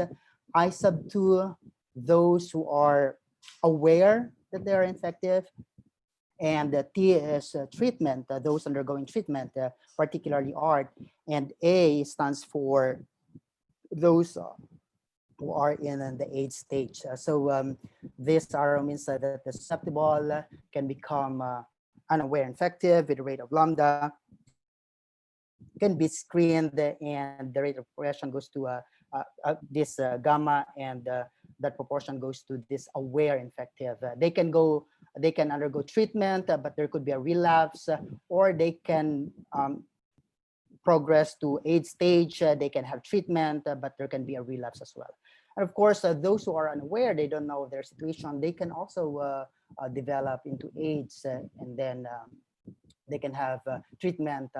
S3: I sub 2, those who are aware that they are infective, and T is treatment, those undergoing treatment, particularly ART, and A stands for those who are in the AIDS stage. So this arrow means that the susceptible can become unaware infective with a rate of lambda, can be screened, and the rate of progression goes to this gamma, and that proportion goes to this aware infective. They can undergo treatment, but there could be a relapse, or they can progress to AIDS stage. They can have treatment, but there can be a relapse as well. And of course, those who are unaware, they don't know their situation, they can also develop into AIDS, and then they can have treatment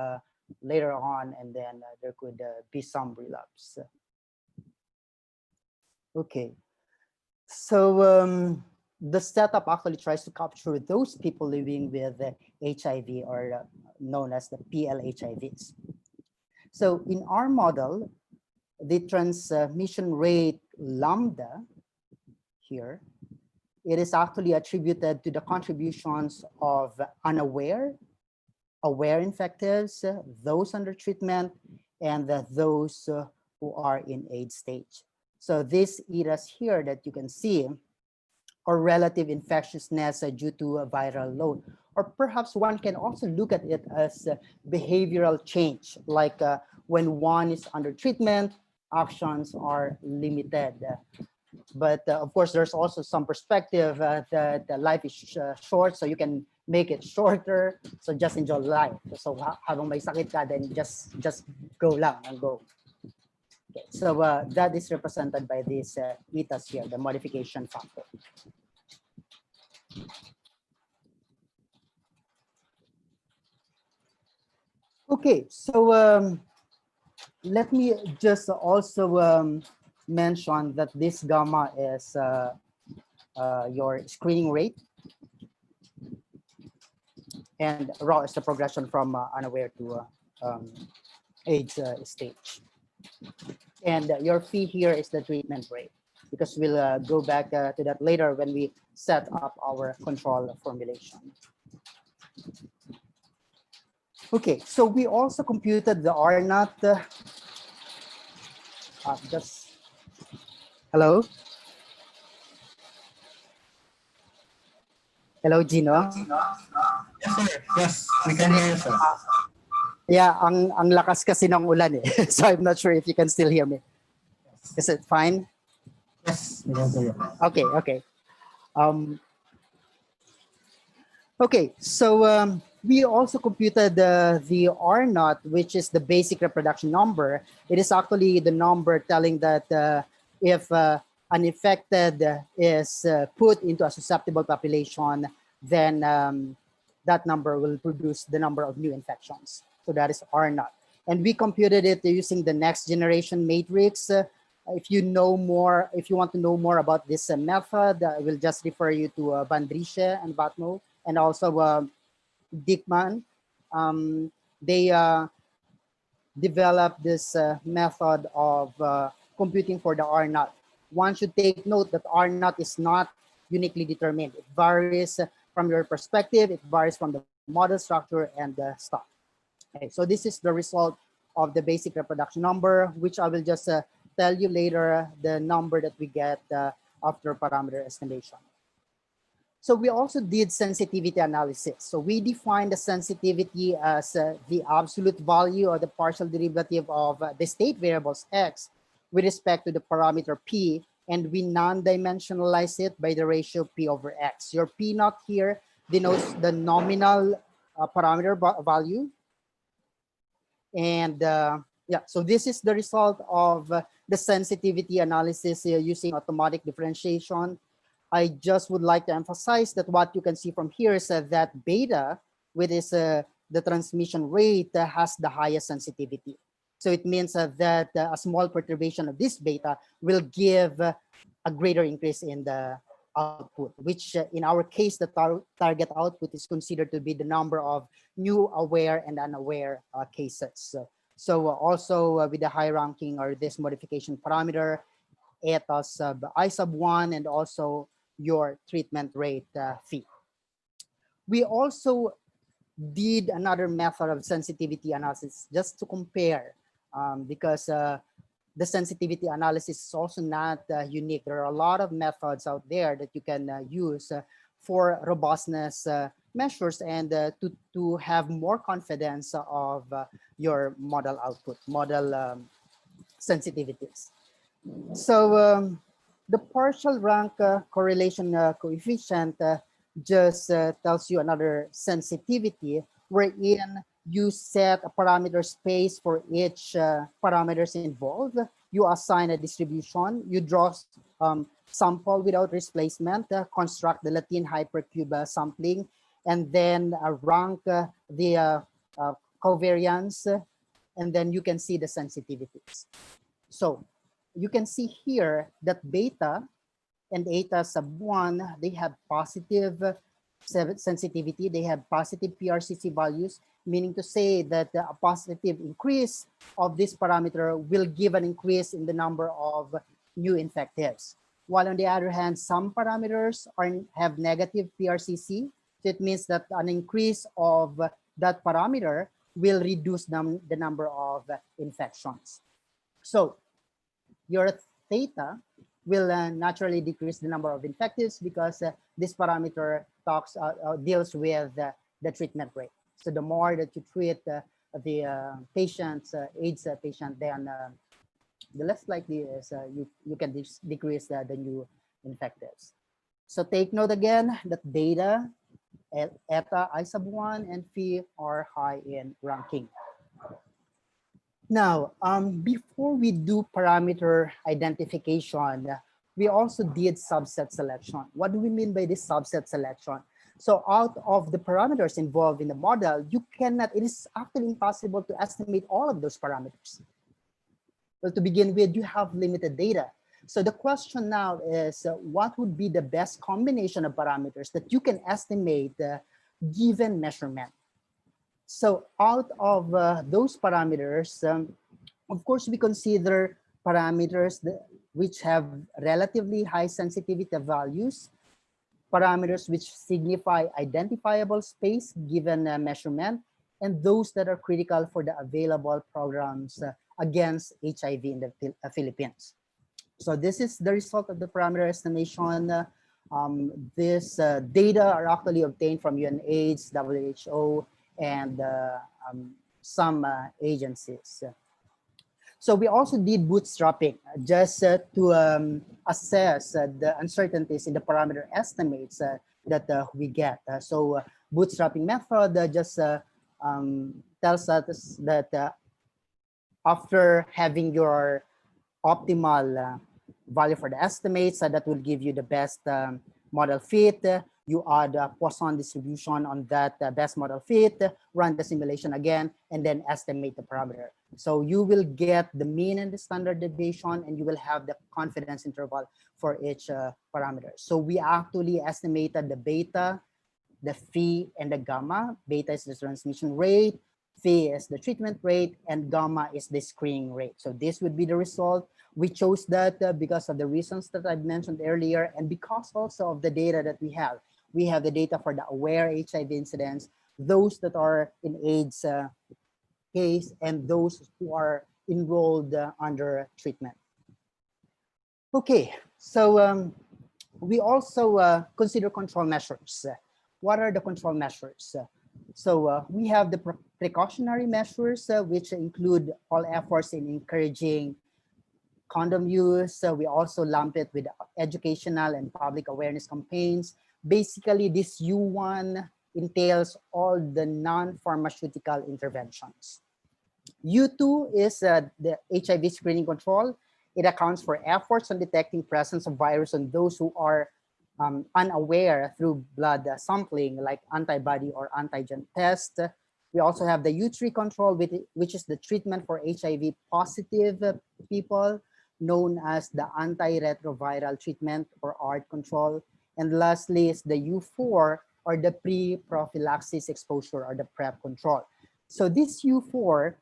S3: later on, and then there could be some relapse. Okay, so the setup actually tries to capture those people living with HIV, or known as the PLHIVs. So in our model, the transmission rate lambda here, it is actually attributed to the contributions of unaware, aware infectives, those under treatment, and those who are in AIDS stage. So this eras here that you can see are relative infectiousness due to a viral load. Or perhaps one can also look at it as behavioral change, like when one is under treatment, actions are limited. But of course, there's also some perspective that life is short, so you can make it shorter. So just enjoy life. So habang may sakit ka, then just go lang and go. Okay, so that is represented by this etas here, the modification factor. Okay, so let me just also mention that this gamma is your screening rate, and rho is the progression from unaware to AIDS stage. And your phi here is the treatment rate, because we'll go back to that later when we set up our control formulation. Okay, so we also computed the R-naught. Just hello. Hello, Gino.
S1: Yes, sir. Yes, we can hear you, sir.
S3: Yeah, ang lakas kasi ng ulan eh. So I'm not sure if you can still hear me. Is it fine?
S1: Yes, we can hear you.
S3: Okay, okay. Okay, so we also computed the R-naught, which is the basic reproduction number. It is actually the number telling that if an infected is put into a susceptible population, then that number will produce the number of new infections. So that is R-naught. And we computed it using the next generation matrix. If you want to know more about this method, I will just refer you to Van Driesche and Vatno, and also Dickman. They developed this method of computing for the R-naught. One should take note that R-naught is not uniquely determined. It varies from your perspective, it varies from the model structure and the stock. Okay, so this is the result of the basic reproduction number, which I will just tell you later the number that we get after parameter estimation. So we also did sensitivity analysis. So we defined the sensitivity as the absolute value or the partial derivative of the state variables x with respect to the parameter p, and we non-dimensionalize it by the ratio p over x. Your p naught here denotes the nominal parameter value. And yeah, so this is the result of the sensitivity analysis using automatic differentiation. I just would like to emphasize that what you can see from here is that beta, which is the transmission rate, has the highest sensitivity. So it means that a small perturbation of this beta will give a greater increase in the output, which in our case, the target output is considered to be the number of new aware and unaware cases. So also with the high ranking or this modification parameter, eta sub I sub 1, and also your treatment rate phi. We also did another method of sensitivity analysis just to compare because the sensitivity analysis is also not unique. There are a lot of methods out there that you can use for robustness measures and to have more confidence of your model output, model sensitivities. So the partial rank correlation coefficient just tells you another sensitivity wherein you set a parameter space for each parameters involved. You assign a distribution, you draw sample without displacement, construct the Latin hypercube sampling, and then rank the covariance, and then you can see the sensitivities. So you can see here that beta and eta sub 1, they have positive sensitivity, they have positive PRCC values, meaning to say that a positive increase of this parameter will give an increase in the number of new infectives. While on the other hand, some parameters have negative PRCC, so it means that an increase of that parameter will reduce the number of infections. So your theta will naturally decrease the number of infectives because this parameter deals with the treatment rate. So the more that you treat the patients, AIDS patient, then the less likely is you can decrease the new infectives. So take note again that beta, eta, I sub 1, and phi are high in ranking. Now, before we do parameter identification, we also did subset selection. What do we mean by this subset selection? So out of the parameters involved in the model, it is actually impossible to estimate all of those parameters. Well, to begin with, you have limited data. So the question now is, what would be the best combination of parameters that you can estimate given measurement? So out of those parameters, of course, we consider parameters which have relatively high sensitivity values, parameters which signify identifiable space given measurement, and those that are critical for the available programs against HIV in the Philippines. So this is the result of the parameter estimation. This data are actually obtained from UNAIDS, WHO, and some agencies. So we also did bootstrapping just to assess the uncertainties in the parameter estimates that we get. So bootstrapping method just tells us that after having your optimal value for the estimates, that will give you the best model fit. You add a Poisson distribution on that best model fit, run the simulation again, and then estimate the parameter. So you will get the mean and the standard deviation, and you will have the confidence interval for each parameter. So we actually estimated the beta, the phi, and the gamma. Beta is the transmission rate, phi is the treatment rate, and gamma is the screening rate. So this would be the result. We chose that because of the reasons that I mentioned earlier, and because also of the data that we have. We have the data for the aware HIV incidence, those that are in AIDS case, and those who are enrolled under treatment. Okay, so we also consider control measures. What are the control measures? So we have the precautionary measures, which include all efforts in encouraging condom use. We also lump it with educational and public awareness campaigns. Basically, this U1 entails all the non-pharmaceutical interventions. U2 is the HIV screening control. It accounts for efforts on detecting presence of virus on those who are unaware through blood sampling, like antibody or antigen test. We also have the U3 control, which is the treatment for HIV positive people, known as the antiretroviral treatment or ART control. And lastly is the U4, or the pre-prophylaxis exposure, or the PrEP control. So this U4,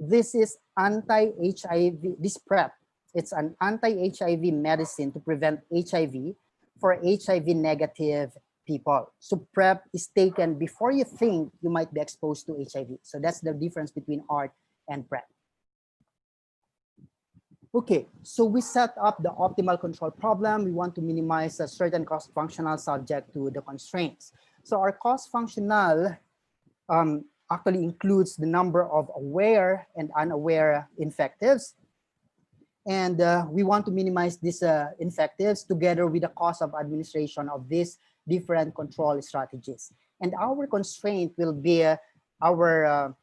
S3: this is anti-HIV, this PrEP, it's an anti-HIV medicine to prevent HIV for HIV negative people. So PrEP is taken before you think you might be exposed to HIV. So that's the difference between ART and PrEP. Okay, so we set up the optimal control problem. We want to minimize a certain cost functional subject to the constraints. So our cost functional actually includes the number of aware and unaware infectives. And we want to minimize these infectives together with the cost of administration of these different control strategies. And our constraint will be our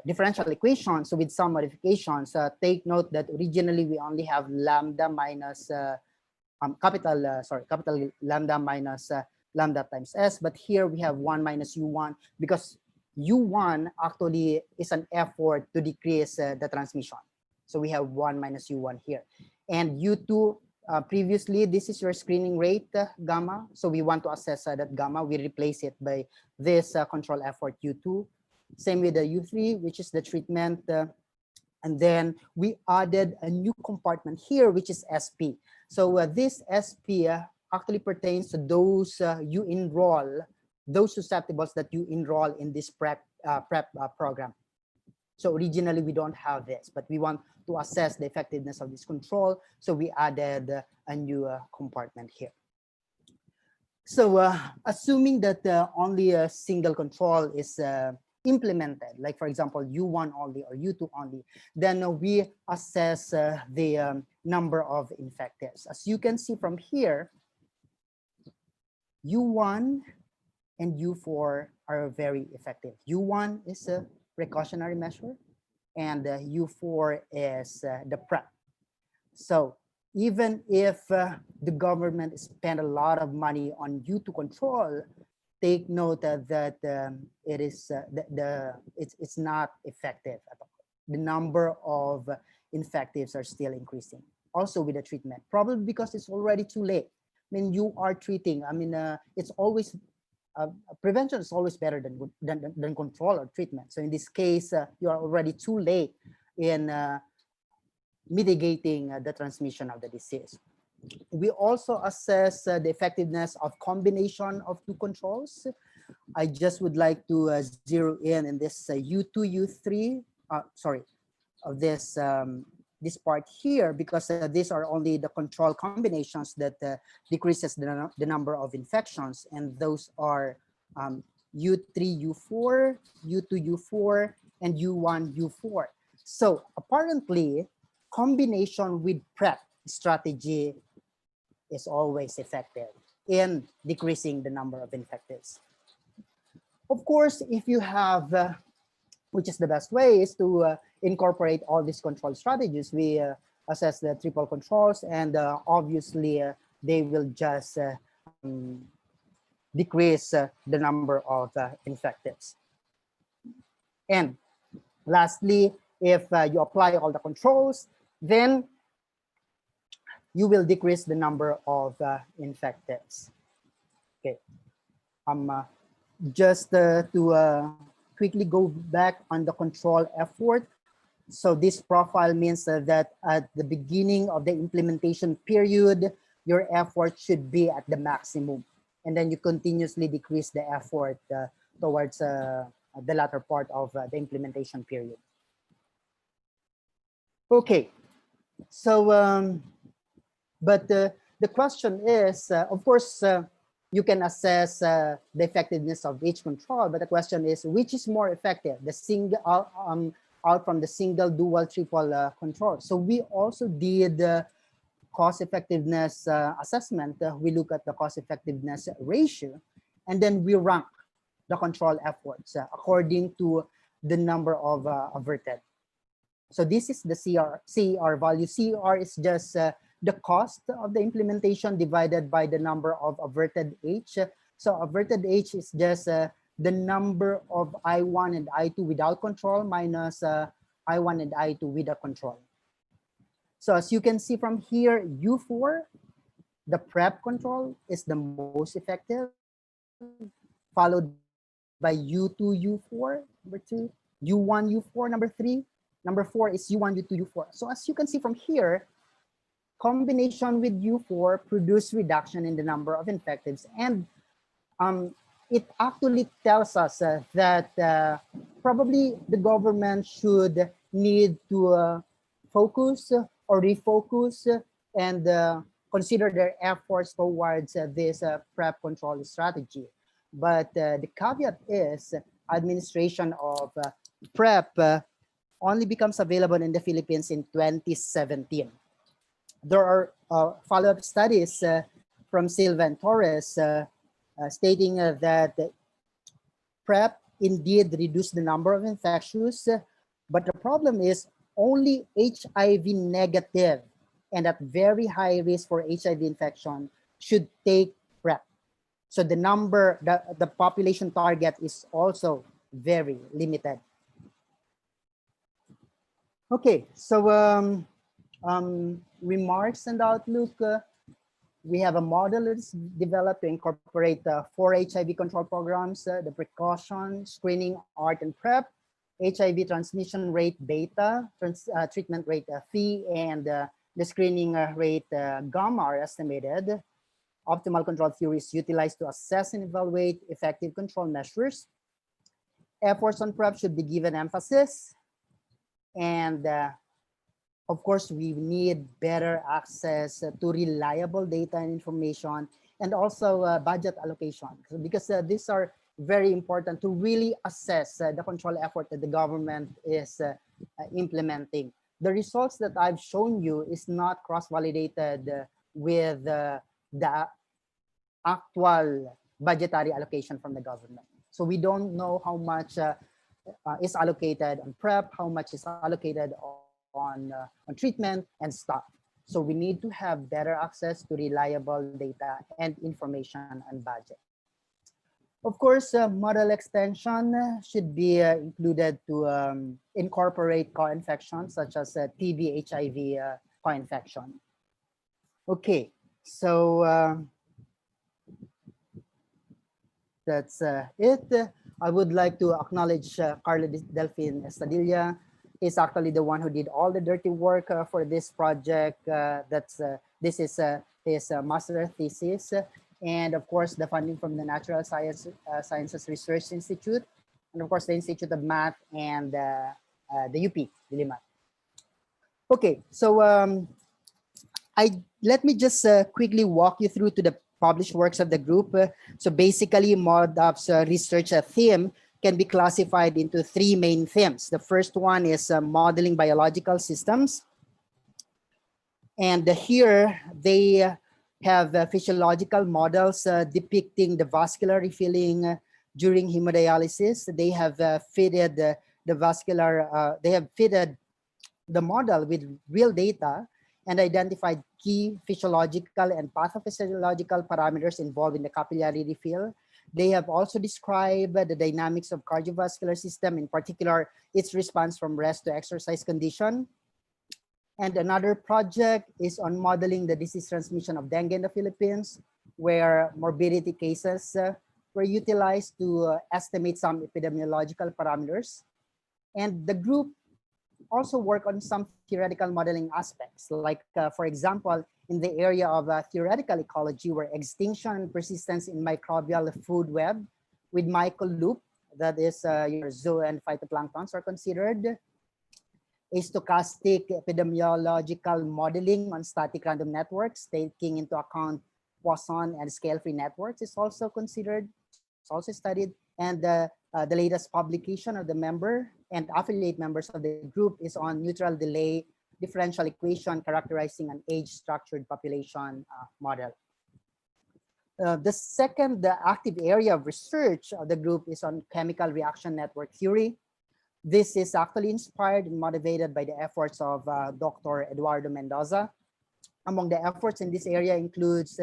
S3: differential equation. So with some modifications, take note that originally we only have lambda minus capital lambda minus lambda times S, but here we have 1 minus U1 because U1 actually is an effort to decrease the transmission. So we have 1 minus U1 here. And U2, previously, this is your screening rate, gamma. So we want to assess that gamma. We replace it by this control effort U2. Same with the U3, which is the treatment. And then we added a new compartment here, which is SP. So this SP actually pertains to those you enroll, those susceptibles that you enroll in this PrEP program. So originally we don't have this, but we want to assess the effectiveness of this control. So we added a new compartment here. So assuming that only a single control is implemented, like for example, U1 only or U2 only, then we assess the number of infectives. As you can see from here, U1 and U4 are very effective. U1 is a precautionary measure, and U4 is the PrEP. So even if the government spent a lot of money on U2 control, take note that it is it's not effective at all. The number of infectives are still increasing. Also with the treatment, probably because it's already too late. I mean, you are treating. I mean, it's always prevention is always better than control or treatment. So in this case, you are already too late in mitigating the transmission of the disease. We also assess the effectiveness of combination of two controls. I just would like to zero in this U2, U3, of this part here, because these are only the control combinations that decreases the number of infections, and those are U3, U4, U2, U4, and U1, U4. So apparently, combination with PrEP strategy is always effective in decreasing the number of infectives. Of course, if you have, which is the best way, is to incorporate all these control strategies. We assess the triple controls, and obviously they will just decrease the number of infectives. And lastly, if you apply all the controls, then you will decrease the number of infectives. Okay. Just to quickly go back on the control effort. So this profile means that at the beginning of the implementation period, your effort should be at the maximum. and then you continuously decrease the effort towards the latter part of the implementation period. Okay, so the question is, of course, you can assess the effectiveness of each control, but the question is, which is more effective, the single out from the single, dual, triple control? So we also did cost effectiveness assessment. We look at the cost effectiveness ratio, and then we rank the control efforts according to the number of averted. So this is the CER value. CER is just the cost of the implementation divided by the number of averted H. So averted H is just the number of I1 and I2 without control minus I1 and I2 with a control. So as you can see from here, U4, the prep control is the most effective, followed by U2, U4, number 2, U1, U4, number 3, number 4 is U1, U2, U4. So as you can see from here, combination with U4 produce reduction in the number of infectives, and it actually tells us that probably the government should need to focus or refocus and consider their efforts towards this prep control strategy. But the caveat is administration of prep only becomes available in the Philippines in 2017. There are follow-up studies from Silva and Torres stating that PrEP indeed reduced the number of infectious, but the problem is only HIV negative and at very high risk for HIV infection should take PrEP. So the number, the population target is also very limited. Okay, so remarks and outlook. We have a model that's developed to incorporate 4 HIV control programs, the precaution, screening, ART, and PrEP, HIV transmission rate beta, treatment rate phi, and the screening rate gamma are estimated. Optimal control theory is utilized to assess and evaluate effective control measures. Efforts on PrEP should be given emphasis. And of course, we need better access to reliable data and information, and also budget allocation, because these are very important to really assess the control effort that the government is implementing. The results that I've shown you is not cross-validated with the actual budgetary allocation from the government. So we don't know how much is allocated on PrEP, how much is allocated on treatment and stuff. So we need to have better access to reliable data and information and budget. Of course, model extension should be included to incorporate co-infections such as TB, HIV co-infection. Okay, so that's it. I would like to acknowledge Carla Delphine Estadilla. He's actually the one who did all the dirty work for this project. This is his master thesis. And of course, the funding from the Natural Sciences Research Institute, and of course, the Institute of Math and the UP, Diliman. Okay, so let me just quickly walk you through to the published works of the group. So basically, MODAP's research theme can be classified into 3 main themes. The first one is modeling biological systems. And here they have physiological models depicting the vascular refilling during hemodialysis. They have fitted the model with real data and identified key physiological and pathophysiological parameters involved in the capillary refill. They have also described the dynamics of cardiovascular system, in particular, its response from rest to exercise condition. And another project is on modeling the disease transmission of dengue in the Philippines, where morbidity cases were utilized to estimate some epidemiological parameters. And the group also work on some theoretical modeling aspects, like, for example, in the area of theoretical ecology, where extinction and persistence in microbial food web with mycoloop, that is your zoo and phytoplanktons, are considered. A stochastic epidemiological modeling on static random networks, taking into account Poisson and scale-free networks, is also considered, it's also studied. And the latest publication of the member and affiliate members of the group is on neutral delay differential equation characterizing an age-structured population model. The second active area of research of the group is on chemical reaction network theory. This is actually inspired and motivated by the efforts of Dr. Eduardo Mendoza. Among the efforts in this area includes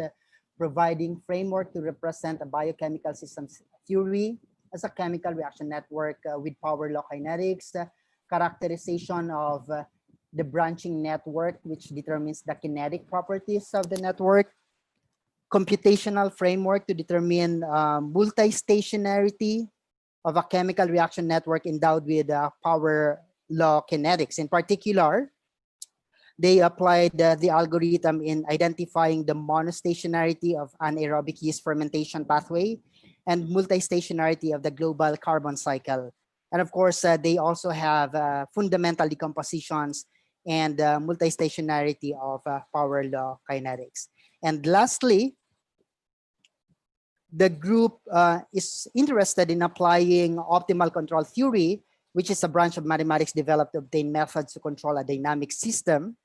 S3: providing framework to represent a biochemical systems theory as a chemical reaction network with power law kinetics, characterization of the branching network, which determines the kinetic properties of the network, computational framework to determine multi-stationarity of a chemical reaction network endowed with power law kinetics. In particular, they applied the algorithm in identifying the monostationarity of anaerobic yeast fermentation pathway and multi-stationarity of the global carbon cycle. And of course, they also have fundamental decompositions and multi-stationarity of power law kinetics. And lastly, the group is interested in applying optimal control theory, which is a branch of mathematics developed to obtain methods to control a dynamic system.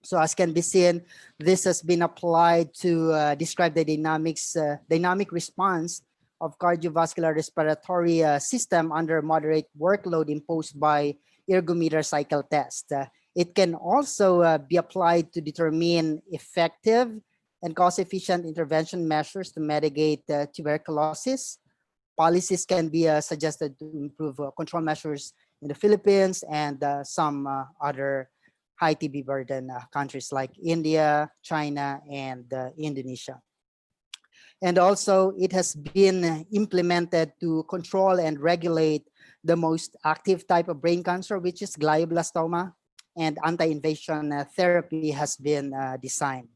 S3: So as can be seen, this has been applied to describe the dynamic response of cardiovascular respiratory system under moderate workload imposed by ergometer cycle test. It can also be applied to determine effective and cost-efficient intervention measures to mitigate tuberculosis. Policies can be suggested to improve control measures in the Philippines and some other high TB burden countries like India, China, and Indonesia. And also, it has been implemented to control and regulate the most active type of brain cancer, which is glioblastoma, and anti-invasion therapy has been designed.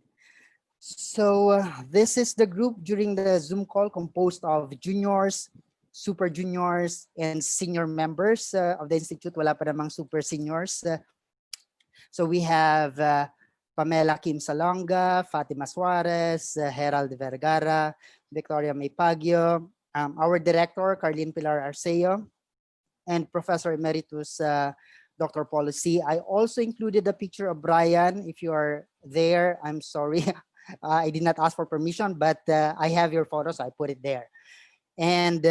S3: So this is the group during the Zoom call, composed of juniors, super juniors, and senior members of the Institute. Wala pa namang super seniors. So we have Pamela Kim Salonga, Fatima Suarez, Herald Vergara, Victoria Maypagio, our director, Carlene Pilar Arceo, and Professor Emeritus Dr. Paulo C. I also included a picture of Brian. If you are there, I'm sorry. I did not ask for permission, but I have your photos, so I put it there. And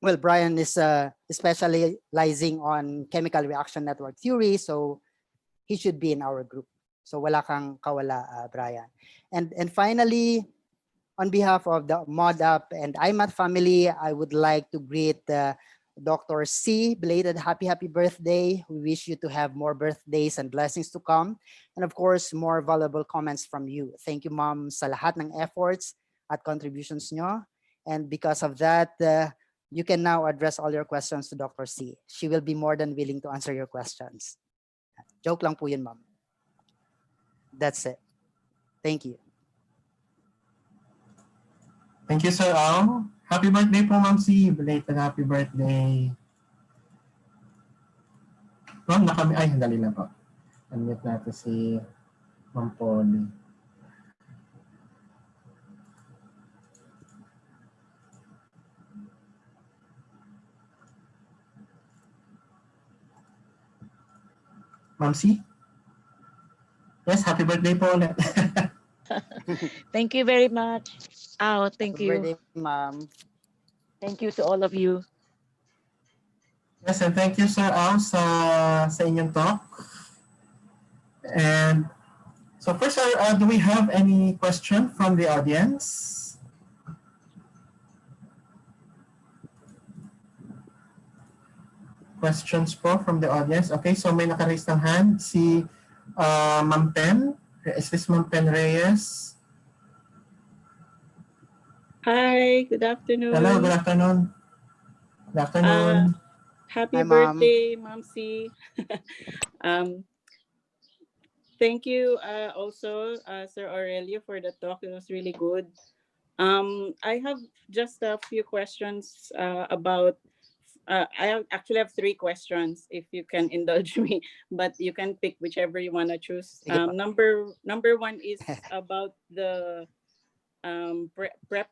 S3: well, Brian is specializing on chemical reaction network theory, so he should be in our group. So wala kang kawala, Brian. And finally, on behalf of the ModUp and IMath family, I would like to greet Dr. C, belated happy birthday. We wish you to have more birthdays and blessings to come. And of course, more valuable comments from you. Thank you, Ma'am, sa lahat ng efforts at contributions nyo. And because of that, you can now address all your questions to Dr. C. She will be more than willing to answer your questions. Joke lang po yun, Ma'am. That's it. Thank you.
S1: Thank you, Sir Al. Happy birthday po, Ma'am C. Belated happy birthday. Ma'am, ay, dali na po. Unmute natin si Ma'am Polly. Ma'am C? Yes, happy birthday po ulit.
S4: Thank you very much. Oh, thank
S3: Happy
S4: you.
S3: birthday, Ma'am.
S4: Thank you to all of you.
S1: Yes, and thank you, Sir Al, sa inyong talk. And so first, do we have any question from the audience? Questions po from the audience? Okay, so may naka-raise ng hand si Ma'am Pen. Is this Ma'am Pen Reyes?
S5: Hi, good afternoon.
S1: Hello, good afternoon. Good afternoon.
S5: Happy
S3: Hi, Mom.
S5: birthday, Momsy. um, Thank you also, Sir Aurelio, for the talk. It was really good. I have just a few questions about. Actually have three questions if you can indulge me, but you can pick whichever you want to choose.
S3: Sige po.
S5: Number one is about the prep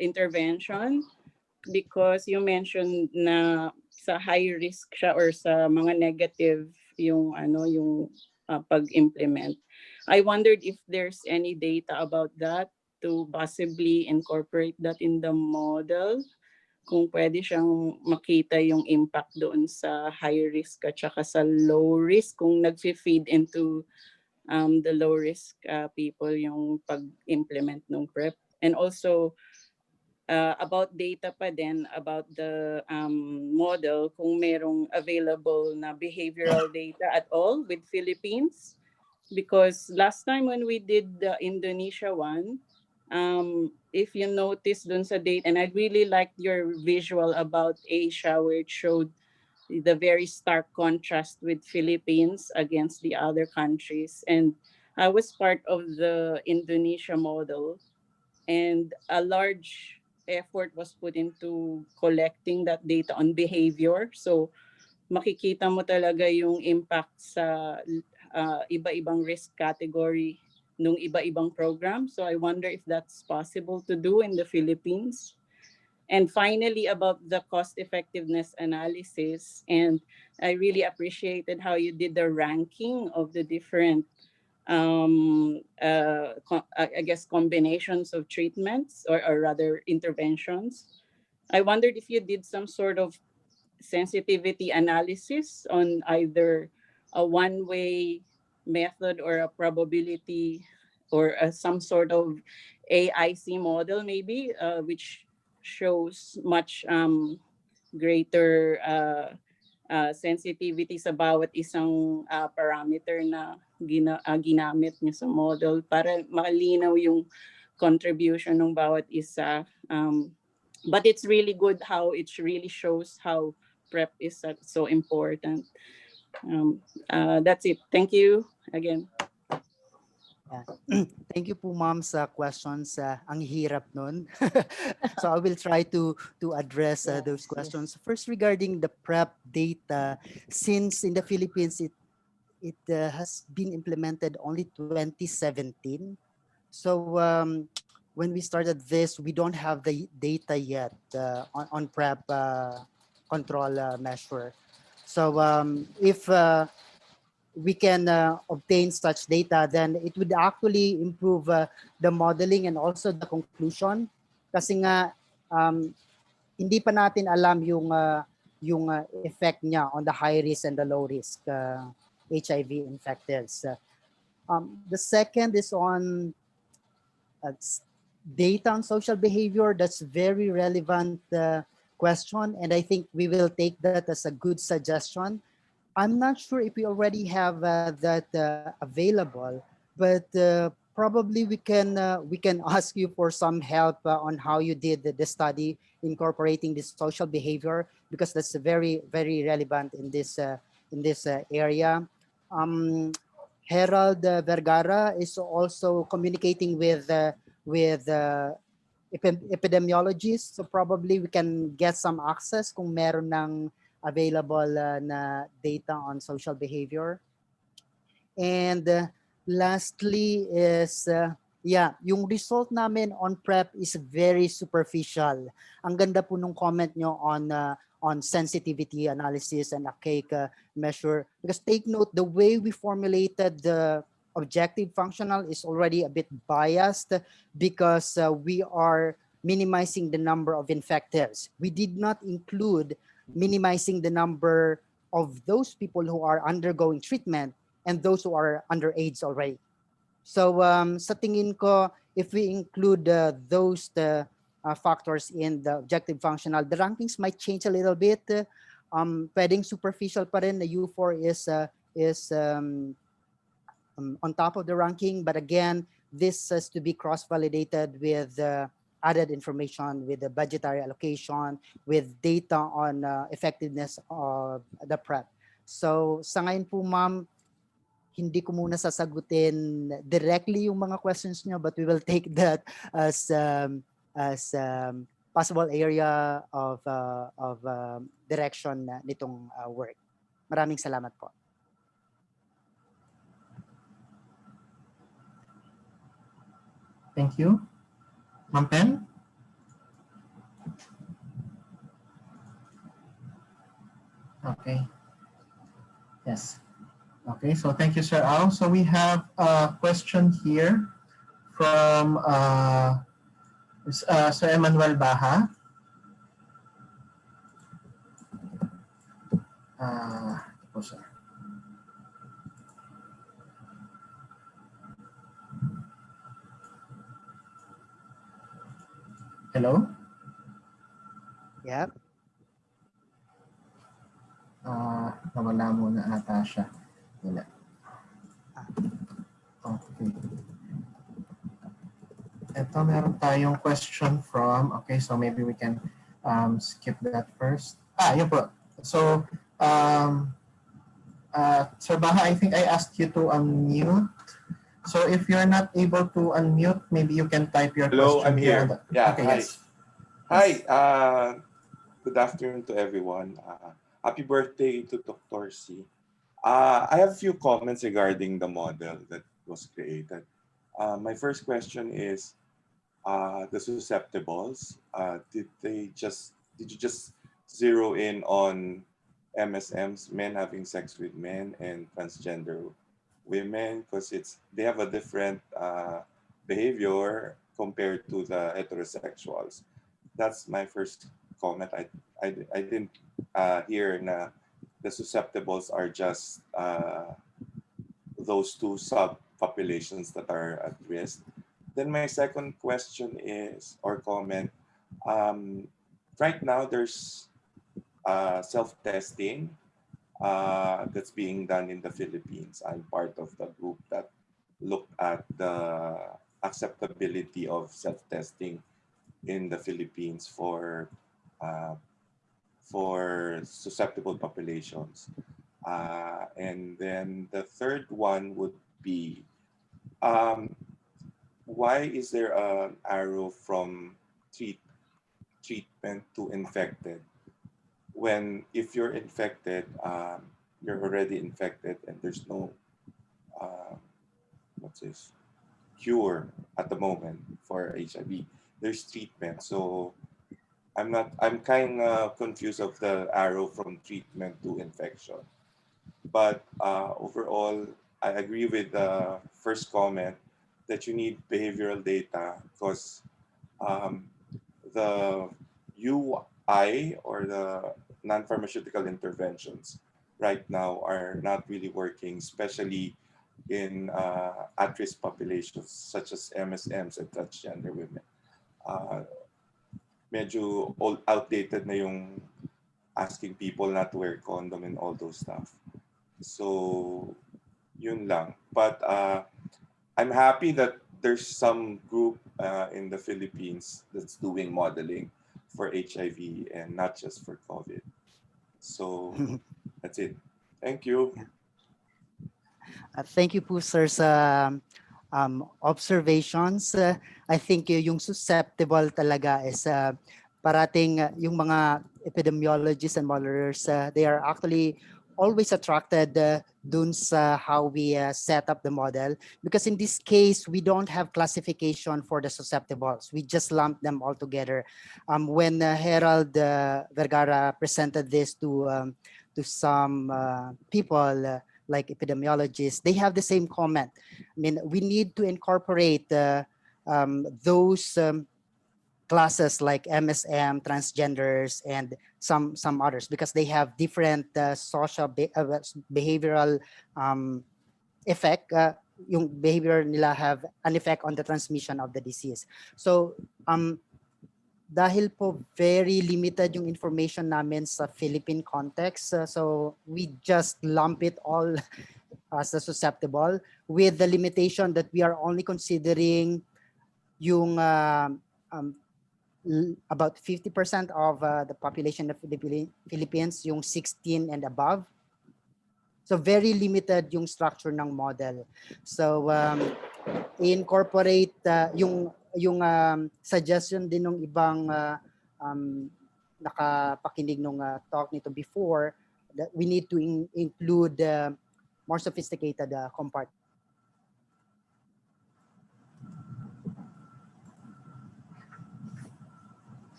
S5: intervention, because you mentioned na sa high risk siya or sa mga negative yung pag-implement. I wondered if there's any data about that to possibly incorporate that in the model, kung pwede siyang makita yung impact doon sa high risk at saka sa low risk, kung nag-feed into the low risk people yung pag-implement ng PrEP. And also, about data pa din about the model, kung merong available na behavioral data at all with Philippines. Because last time when we did the Indonesia one, if you notice dun sa data, and I really liked your visual about Asia where it showed the very stark contrast with Philippines against the other countries. And I was part of the Indonesia model, and a large effort was put into collecting that data on behavior. So makikita mo talaga yung impact sa iba-ibang risk category nung iba-ibang program. So I wonder if that's possible to do in the Philippines. And finally, about the cost effectiveness analysis, and I really appreciated how you did the ranking of the different I guess combinations of treatments, or rather interventions. I wondered if you did some sort of sensitivity analysis on either a one-way method or a probability, or some sort of AIC model maybe, which shows much greater sensitivity sa bawat isang parameter na ginamit niyo sa model, para malinaw yung contribution ng bawat isa. But it's really good how it really shows how prep is so important. That's it. Thank you again.
S3: Yeah. Thank you po, Ma'am, sa questions. Ang hirap nun. So I will try to address those
S2: Yes,
S3: questions. First, regarding the PrEP data, since in the Philippines it has been implemented only 2017. So when we started this, we don't have the data yet on PrEP control measure. So if we can obtain such data, then it would actually improve the modeling and also the conclusion. Kasi nga, hindi pa natin alam yung effect niya on the high risk and the low risk HIV infecteds. The second is on data on social behavior. That's very relevant question, and I think we will take that as a good suggestion. I'm not sure if we already have that available, but probably we can ask you for some help on how you did the study incorporating this social behavior, because that's very relevant in this area. Herald Vergara is also communicating with epidemiologists, so probably we can get some access kung meron ng available na data on social behavior. And lastly is, yung result namin on PrEP is very superficial. Ang ganda po nung comment nyo on sensitivity analysis and a cake measure. Because take note, the way we formulated the objective functional is already a bit biased, because we are minimizing the number of infectives. We did not include minimizing the number of those people who are undergoing treatment and those who are under AIDS already. So sa tingin ko, if we include those factors in the objective functional, the rankings might change a little bit. Pwedeng superficial pa rin, the U4 is on top of the ranking, but again, this has to be cross-validated with added information with the budgetary allocation, with data on effectiveness of the PrEP. So sa ngayon po ma'am, hindi ko muna sasagutin directly yung mga questions nyo, but we will take that as possible area of direction nitong work. Maraming salamat po.
S1: Thank you. Ma'am Pen? Okay. Yes. Okay, so thank you, Sir Al. So we have a question here from Sir Emmanuel Baha. Sir. Hello?
S3: Yeah.
S1: Nawala muna ata siya. Wala. Okay. Ito, meron tayong question from, okay, so maybe we can skip that first. Yun po. So, Sir Baha, I think I asked you to unmute. So if you're not able to unmute, maybe you can type your
S6: Hello,
S1: question
S6: I'm
S1: here.
S6: here. Yeah,
S1: okay,
S6: hi.
S1: yes.
S6: Hi, good afternoon to everyone. Happy birthday to Dr. C. I have a few comments regarding the model that was created. My first question is, the susceptibles, did you just zero in on MSMs, men having sex with men, and transgender women, because they have a different behavior compared to the heterosexuals? That's my first comment. I didn't hear na the susceptibles are just those two subpopulations that are at risk. Then my second question is, or comment, right now there's self-testing that's being done in the Philippines. I'm part of the group that looked at the acceptability of self-testing in the Philippines for susceptible populations. And then the third one would be, why is there an arrow from treatment to infected? When if you're infected, you're already infected and there's no cure at the moment for HIV. There's treatment. So I'm kind of confused of the arrow from treatment to infection. But overall, I agree with the first comment that you need behavioral data, because the UI or the non-pharmaceutical interventions right now are not really working, especially in at-risk populations such as MSMs and transgender women. Medyo outdated na yung asking people not to wear condom and all those stuff. So, yun lang. But I'm happy that there's some group in the Philippines that's doing modeling for HIV and not just for COVID. So, that's it. Thank you.
S3: Thank you po, sir, sa observations. I think yung susceptible talaga is parating yung mga epidemiologists and modelers, they are actually always attracted dun sa how we set up the model, because in this case we don't have classification for the susceptibles. We just lump them all together. When Harold Vergara presented this to some people like epidemiologists, they have the same comment. I mean, we need to incorporate those classes like MSM, transgenders, and some others, because they have different social behavioral effect. Yung behavior nila have an effect on the transmission of the disease. So dahil po very limited yung information namin sa Philippine context, so we just lump it all as a susceptible, with the limitation that we are only considering yung about 50% of the population of the Philippines yung 16 and above. So very limited yung structure ng model. So incorporate yung suggestion din ng ibang nakapakinig nung talk nito before, that we need to include more sophisticated compartments.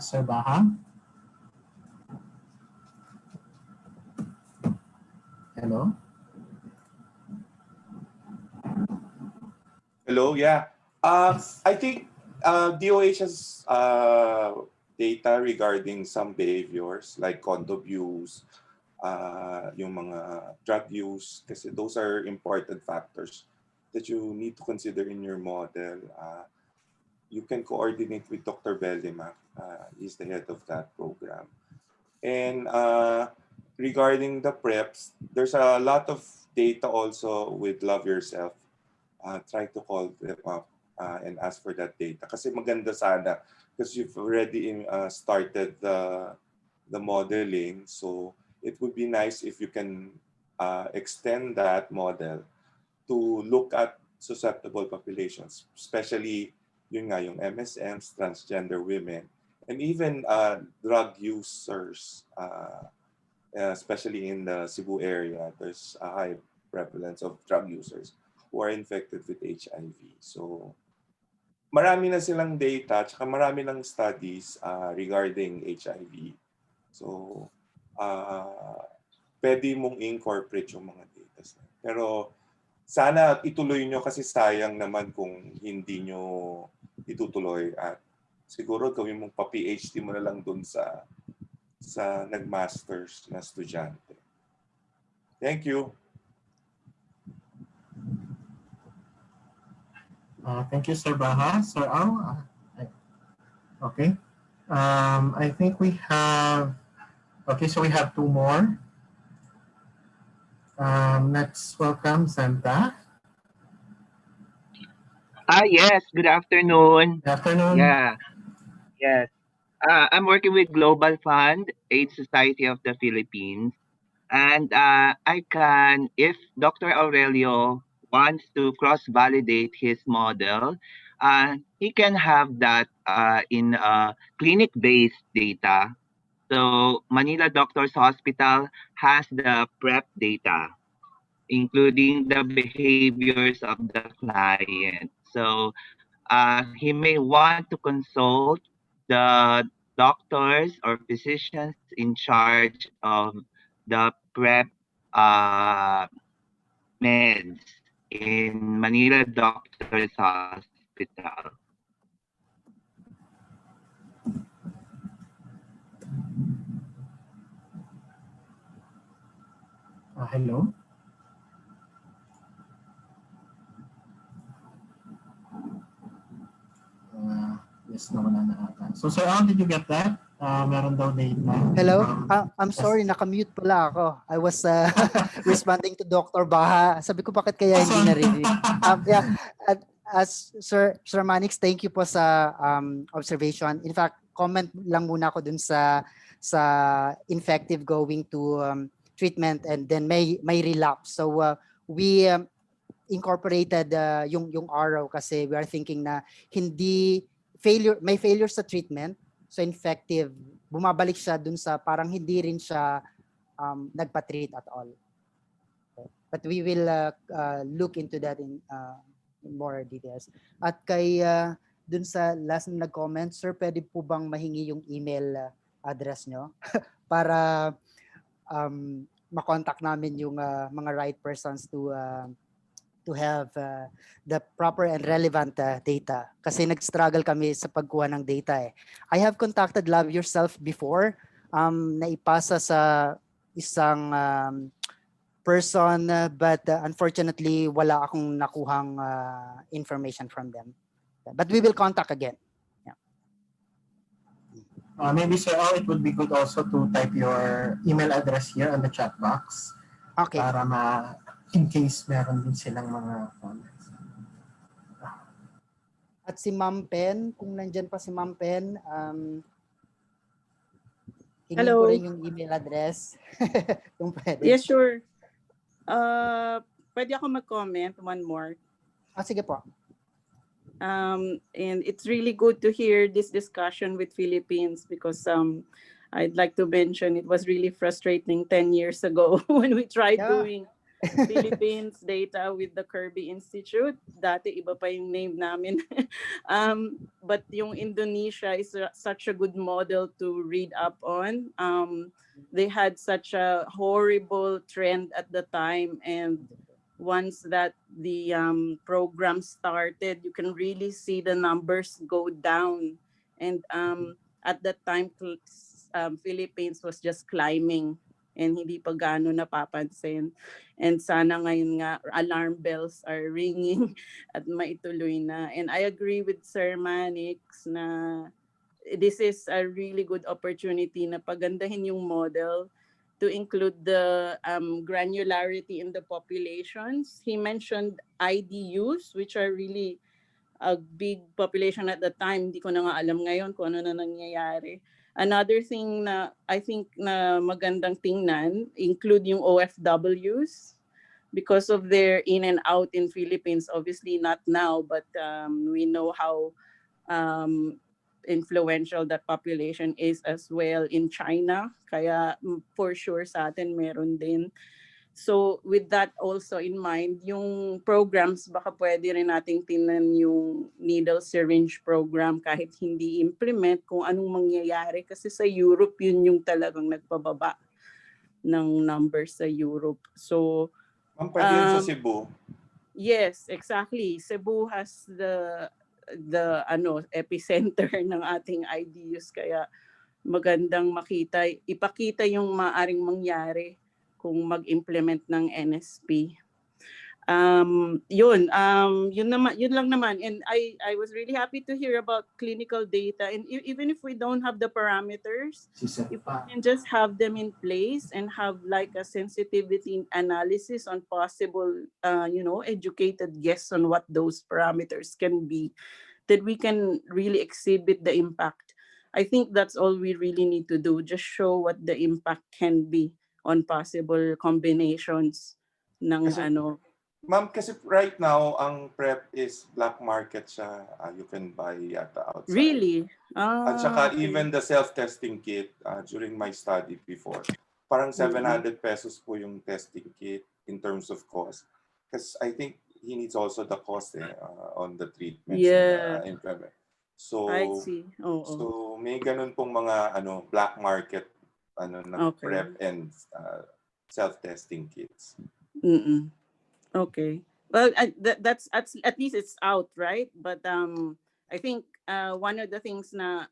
S1: Sir Baha? Hello?
S6: Hello, yeah. I think DOH has data regarding some behaviors like condo use, yung mga drug use, kasi those are important factors that you need to consider in your model. You can coordinate with Dr. Bellimac. He's the head of that program. And regarding the preps, there's a lot of data also with Love Yourself. Try to call them up and ask for that data. Kasi maganda sana because you've already started the modeling. So it would be nice if you can extend that model to look at susceptible populations, especially yung MSMs, transgender women, and even drug users, especially in the Cebu area. There's a high prevalence of drug users who are infected with HIV. So marami na silang data, tsaka marami ng studies regarding HIV. So pwede mong incorporate yung mga data. Pero sana ituloy nyo kasi sayang naman kung hindi nyo itutuloy at siguro gawin mong pa-PhD mo na lang dun sa nag-masters na estudyante. Thank you.
S1: Thank you, Sir Baha. Sir Au? Okay. I think we have, okay, so we have two more. Let's welcome Santa.
S7: Yes, good afternoon.
S1: Good afternoon.
S7: Yeah, yes. I'm working with Global Fund, AIDS Society of the Philippines. And I can, if Dr. Aurelio wants to cross-validate his model, he can have that in clinic-based data. So Manila Doctors Hospital has the PrEP data, including the behaviors of the client. So he may want to consult the doctors or physicians in charge of the PrEP meds in Manila Doctors Hospital.
S1: Hello. Yes, nawala na ata. So, Sir Al, did you get that? Meron daw data.
S3: Hello? I'm sorry, nakamute pala ako. I was responding to Dr. Baha. Sabi ko, bakit kaya hindi narinig? Yeah, as Sir Manix, thank you po sa observation. In fact, comment lang muna ako dun sa infective going to treatment and then may relapse. So we incorporated yung araw kasi we are thinking na may failure sa treatment. So infective, bumabalik siya dun sa parang hindi rin siya nagpa-treat at all. Okay. But we will look into that in more details. At kay dun sa last na nag-comment, sir, pwede po bang mahingi yung email address nyo para makontak namin yung mga right persons to have the proper and relevant data. Kasi nag-struggle kami sa pagkuha ng data eh. I have contacted Love Yourself before. Naipasa sa isang person but unfortunately wala akong nakuhang information from them. But we will contact again. Yeah.
S1: Maybe, Sir Al, it would be good also to type your email address here on the chat box.
S3: Okay.
S1: Para in case meron din silang mga comments.
S3: At At si Ma'am Pen, kung nandyan pa si Ma'am Pen, hingin ko
S5: Hello.
S3: rin yung email address. Kung pwede.
S5: Yes, sure. Pwede ako mag-comment one more.
S3: Sige po.
S5: And it's really good to hear this discussion with Philippines because I'd like to mention it was really frustrating 10 years ago when we tried
S3: Yeah.
S5: doing Philippines data with the Kirby Institute. Dati iba pa yung name namin. But yung Indonesia is such a good model to read up on. They had such a horrible trend at the time, and once that the program started, you can really see the numbers go down. And at that time, Philippines was just climbing and hindi pa gaano napapansin. And sana ngayon nga, alarm bells are ringing at maituloy na. And I agree with Sir Manix na this is a really good opportunity na pagandahin yung model to include the granularity in the populations. He mentioned IDUs, which are really a big population at the time. Hindi ko na nga alam ngayon kung ano na nangyayari. Another thing na I think na magandang tingnan, include yung OFWs because of their in and out in Philippines. Obviously not now, but we know how influential that population is as well in China. Kaya for sure sa atin meron din. So with that also in mind, yung programs, baka pwede rin nating tingnan yung needle syringe program kahit hindi implement kung anong mangyayari. Kasi sa Europe, yun yung talagang nagpababa ng numbers sa Europe. So,
S6: Ma'am, pwede yun sa Cebu.
S5: yes, exactly. Cebu has the epicenter ng ating IDUs. Kaya magandang ipakita yung maaring mangyari kung mag-implement ng NSP. Yun lang naman. And I was really happy to hear about clinical data. And even if we don't have the parameters, if we can just have them in place and have like a sensitivity analysis on possible, educated guess on what those parameters can be, that we can really exhibit the impact. I think that's all we really need to do. Just show what the impact can be on possible combinations ng
S6: Ma'am, kasi right now, ang PrEP is black market siya. You can buy yata outside.
S5: Really?
S6: At saka
S5: Okay.
S6: even the self-testing kit during my study before, parang 700 pesos po yung testing kit in terms of cost. Because I think he needs also the cost on the treatments.
S5: Yeah.
S6: Implement. So,
S5: I see.
S6: So may ganun pong mga black market na
S5: Okay.
S6: PrEP and self-testing kits.
S5: Okay. Well, that's at least it's out, right? But I think one of the things na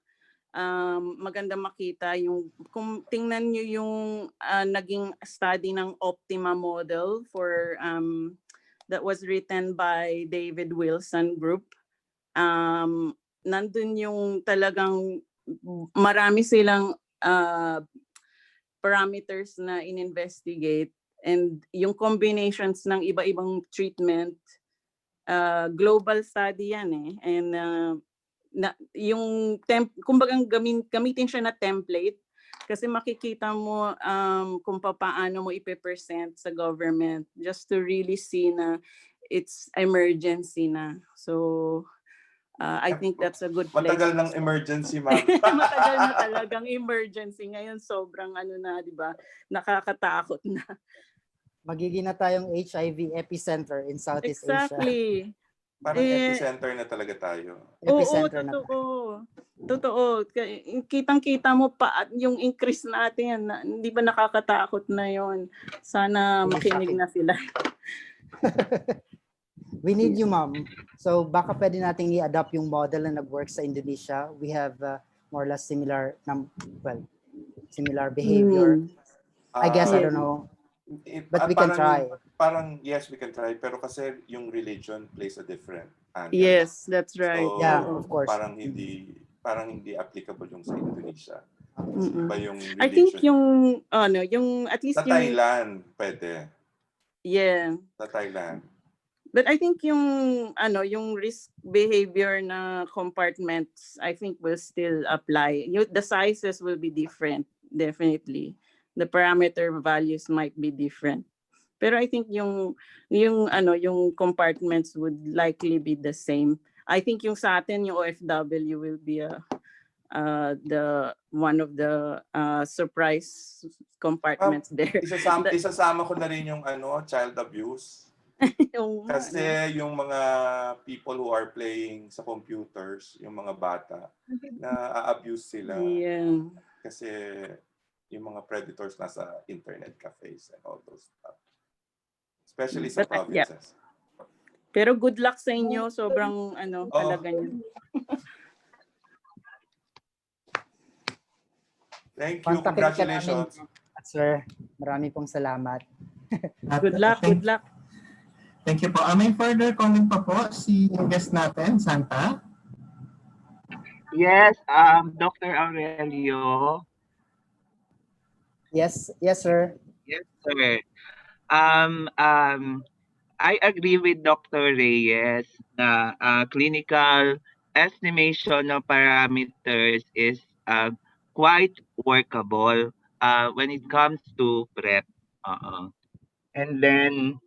S5: maganda makita yung kung tingnan niyo yung naging study ng Optima model for that was written by David Wilson Group. Nandun yung talagang marami silang parameters na in-investigate, and yung combinations ng iba-ibang treatment, global study yan and yung kumbagang gamitin siya na template kasi makikita mo kung paano mo ipe-present sa government just to really see na it's emergency na. So I think that's a good place.
S6: Matagal ng emergency, ma'am.
S5: Matagal na talagang emergency. Ngayon sobrang di ba? Nakakatakot na.
S3: Magiging na tayong HIV epicenter in Southeast Asia.
S5: Exactly.
S6: Parang epicenter na talaga tayo.
S3: Epicenter
S5: na. Totoo. Kitang-kita mo pa yung increase natin. Hindi ba nakakatakot na yon? Sana makinig na sila.
S3: We need you, ma'am. So baka pwede nating i-adapt yung model na nag-work sa Indonesia. We have more or less similar behavior. I guess, I don't know. But we can try.
S6: Parang, yes, we can try. Pero kasi yung religion plays a different angle.
S5: Yes, that's right.
S6: So,
S3: yeah, of course.
S6: Parang hindi applicable yung sa Indonesia. Iba yung religion.
S5: I think yung at least
S6: sa Thailand, pwede.
S5: Yeah.
S6: Sa Thailand.
S5: But I think yung risk behavior na compartments, I think will still apply. The sizes will be different, definitely. The parameter values might be different. Pero I think yung compartments would likely be the same. I think yung sa atin, yung OFW will be the one of the surprise compartments there.
S6: Isasama ko na rin yung child abuse. Kasi yung mga people who are playing sa computers, yung mga bata, na-abuse sila.
S5: Yeah.
S6: Kasi yung mga predators nasa internet cafes and all those stuff. Especially sa provinces.
S5: Yeah. Pero good luck sa inyo. Sobrang talaga niyo.
S6: Thank you. Congratulations.
S3: Sir, marami pong salamat.
S5: Good luck. Good luck.
S1: Thank you po. May further comment pa po si guest natin, Santa.
S7: Yes, Dr. Aurelio.
S3: Yes, sir.
S7: Yes, sir. I agree with Dr. Reyes na clinical estimation of parameters is quite workable when it comes to PrEP. And then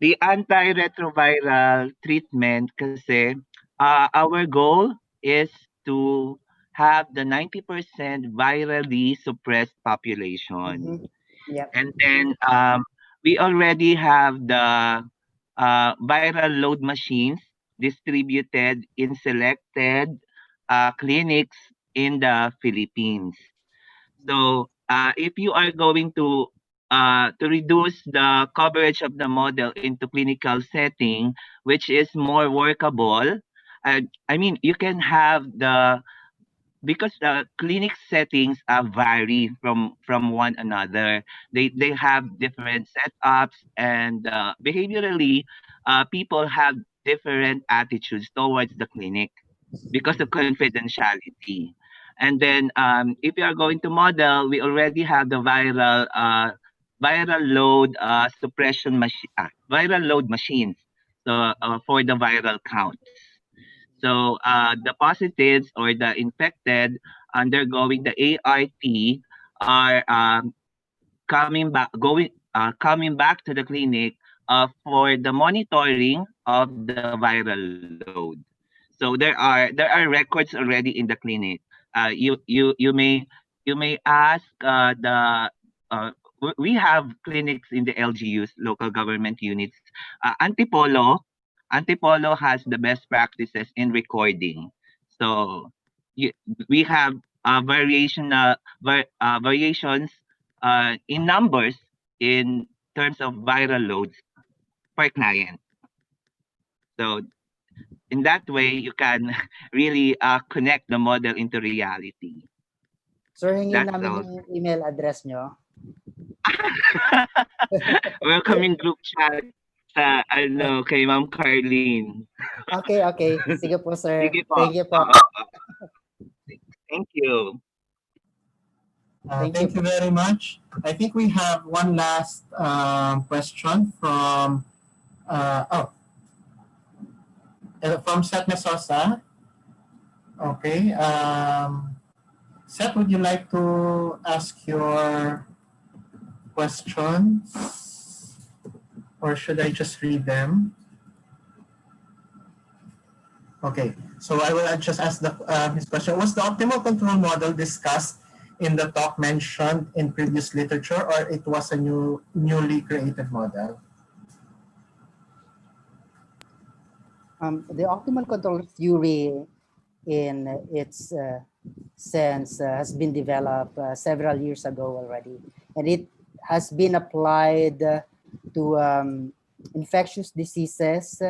S7: the antiretroviral treatment kasi our goal is to have the 90% virally suppressed population.
S3: Yep.
S7: And then we already have the viral load machines distributed in selected clinics in the Philippines. So if you are going to reduce the coverage of the model into clinical setting, which is more workable, I mean, you can have because the clinic settings vary from one another. They have different setups, and behaviorally, people have different attitudes towards the clinic because of confidentiality. And then if you are going to model, we already have the viral load suppression machine, viral load machines. So for the viral counts. So the positives or the infected undergoing the ART are coming back to the clinic for the monitoring of the viral load. So there are records already in the clinic. You may ask we have clinics in the LGUs, local government units. Antipolo has the best practices in recording. So we have variations in numbers in terms of viral loads per client. So in that way, you can really connect the model into reality.
S3: Sir, hingin namin yung email address nyo.
S7: Welcoming group chat sa kay Ma'am Carlene.
S3: Okay. Sige po, sir.
S7: Sige po.
S3: Thank you po.
S7: Thank you.
S1: Thank you very much. I think we have one last question from Seth Mesosa. Okay. Seth, would you like to ask your questions, or should I just read them? Okay, so I will just ask his question. Was the optimal control model discussed in the talk mentioned in previous literature, or it was a newly created model?
S3: The optimal control theory in its sense has been developed several years ago already, and it has been applied to infectious diseases,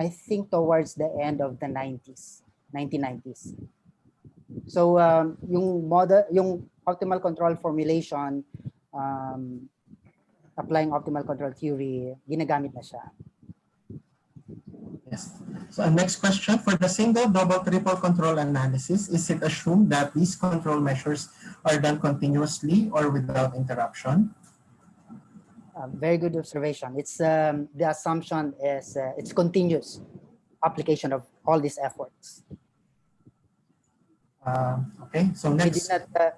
S3: I think towards the end of the 1990s. So yung optimal control formulation, applying optimal control theory, ginagamit na siya.
S1: Yes. So next question, for the single, double, triple control analysis, is it assumed that these control measures are done continuously or without interruption?
S3: Very good observation. It's the assumption is it's continuous application of all these efforts.
S1: Okay, so
S3: We did
S1: next.
S3: not.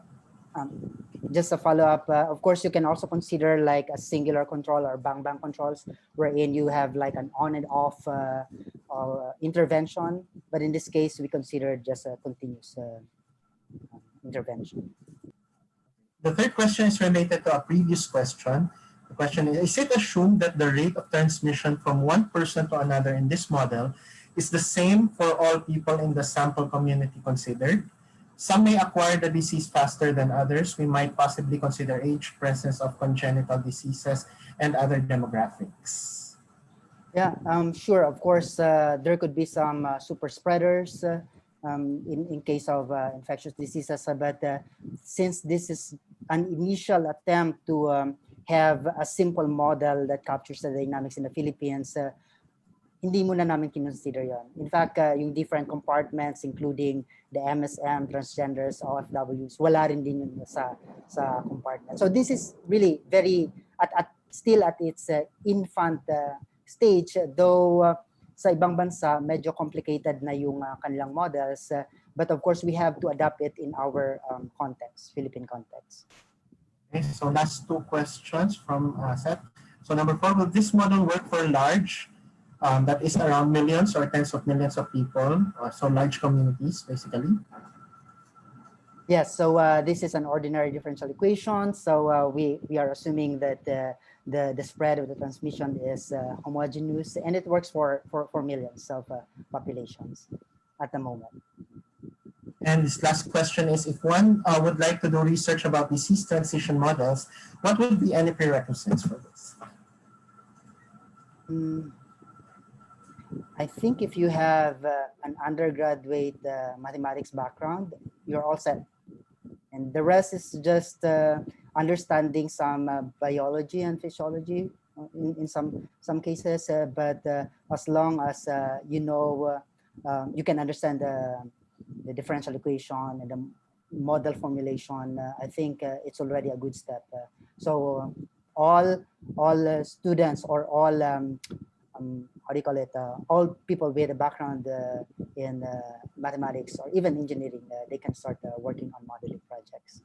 S3: Just a follow up. Of course, you can also consider like a singular control or bang bang controls, wherein you have like an on and off intervention. But in this case, we consider just a continuous intervention.
S1: The third question is related to a previous question. The question is it assumed that the rate of transmission from one person to another in this model is the same for all people in the sample community considered? Some may acquire the disease faster than others. We might possibly consider age, presence of congenital diseases, and other demographics.
S3: Yeah, sure. Of course, there could be some super spreaders in case of infectious diseases, but since this is an initial attempt to have a simple model that captures the dynamics in the Philippines, hindi muna namin kinonsider yon. In fact, yung different compartments, including the MSM, transgenders, OFWs, wala rin din yun sa compartment. So this is really very, still at its infant stage, though sa ibang bansa, medyo complicated na yung kanilang models. But of course, we have to adapt it in our context, Philippine context.
S1: Okay, so last two questions from Seth. So number 4, will this model work for large, that is around millions or tens of millions of people, so large communities, basically?
S3: Yes, so this is an ordinary differential equation. So we are assuming that the spread of the transmission is homogeneous, and it works for millions of populations at the moment.
S1: And this last question is, if one would like to do research about disease transition models, what would be any prerequisites for this?
S3: I think if you have an undergraduate mathematics background, you're all set. And the rest is just understanding some biology and physiology in some cases. But as long as you know, you can understand the differential equation and the model formulation, I think it's already a good step. So all students or all how do you call it? All people with a background in mathematics or even engineering, they can start working on modeling projects.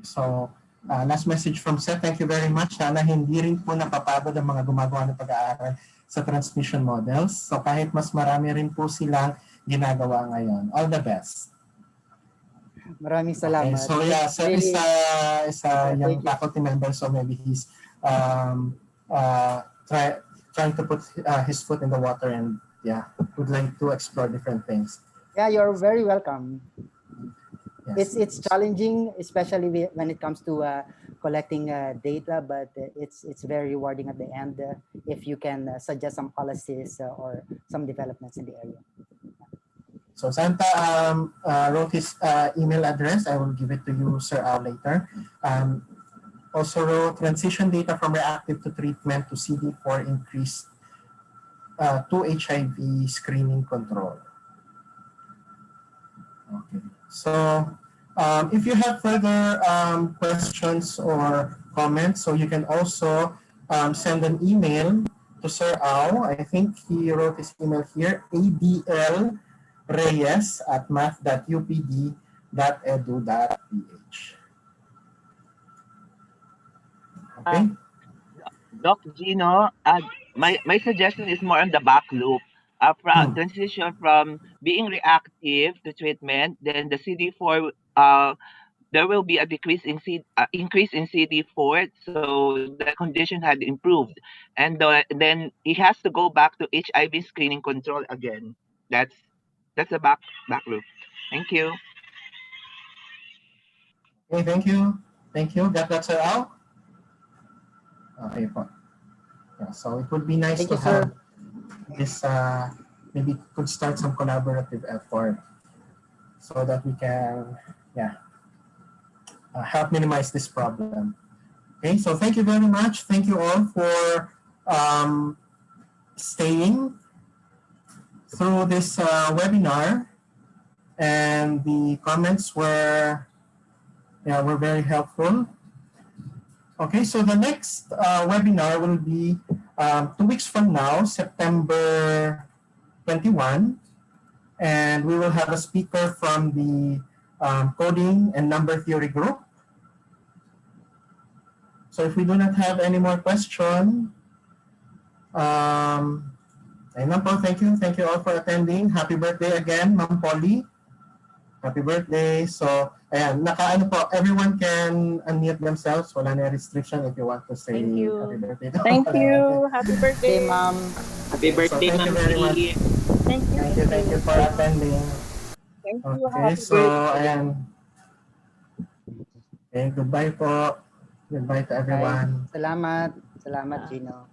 S1: So, last message from Seth, thank you very much. Sana hindi rin po napapagod ang mga gumagawa ng pag-aaral sa transmission models. So, kahit mas marami rin po silang ginagawa ngayon. All the best.
S3: Maraming salamat.
S1: Okay, so yeah, Seth
S3: Really,
S1: is a young faculty member, so maybe he's trying to put his foot in the water and yeah, would like to explore different things.
S3: Yeah, you're very welcome.
S1: Yes.
S3: It's challenging, especially when it comes to collecting data, but it's very rewarding at the end if you can suggest some policies or some developments in the area.
S1: So Santa wrote his email address. I will give it to you, Sir Al, later. Also wrote transition data from reactive to treatment to CD4 increased to HIV screening control. Okay. So if you have further questions or comments, so you can also send an email to Sir Al. I think he wrote his email here, adlreyes@math.upd.edu.ph. Okay.
S7: Doc Gino, my suggestion is more on the back loop. Transition from being reactive to treatment, then the CD4, there will be a increase in CD4, so the condition had improved, and then he has to go back to HIV screening control again. That's a back loop. Thank you.
S1: Okay, thank you. Got that, Sir Al? Okay po. Yeah, so it would be nice
S3: Thank
S1: to
S3: you, sir.
S1: have this, maybe could start some collaborative effort so that we can, help minimize this problem. Okay, so thank you very much. Thank you all for staying through this webinar, and the comments were very helpful. Okay, so the next webinar will be 2 weeks from now, September 21, and we will have a speaker from the coding and number theory group. So if we do not have any more question, ayun lang po, thank you. Thank you all for attending. Happy birthday again, Ma'am Polly. Happy birthday. So, ayan, naka-ano po, everyone can unmute themselves. Wala na restriction if you want to say
S4: Thank you.
S1: happy birthday. to
S5: Thank
S1: all.
S5: you. Happy
S3: Okay,
S5: birthday.
S3: ma'am.
S7: Happy
S1: So
S7: birthday,
S1: thank you
S7: Ma'am
S1: very much.
S7: G.
S5: Thank you.
S1: Thank you for attending.
S5: Thank you.
S1: Okay,
S5: Happy
S1: so
S5: birthday.
S1: ayan. Okay, goodbye po. Goodbye to
S3: Bye.
S1: everyone.
S3: Salamat. Salamat, Gino.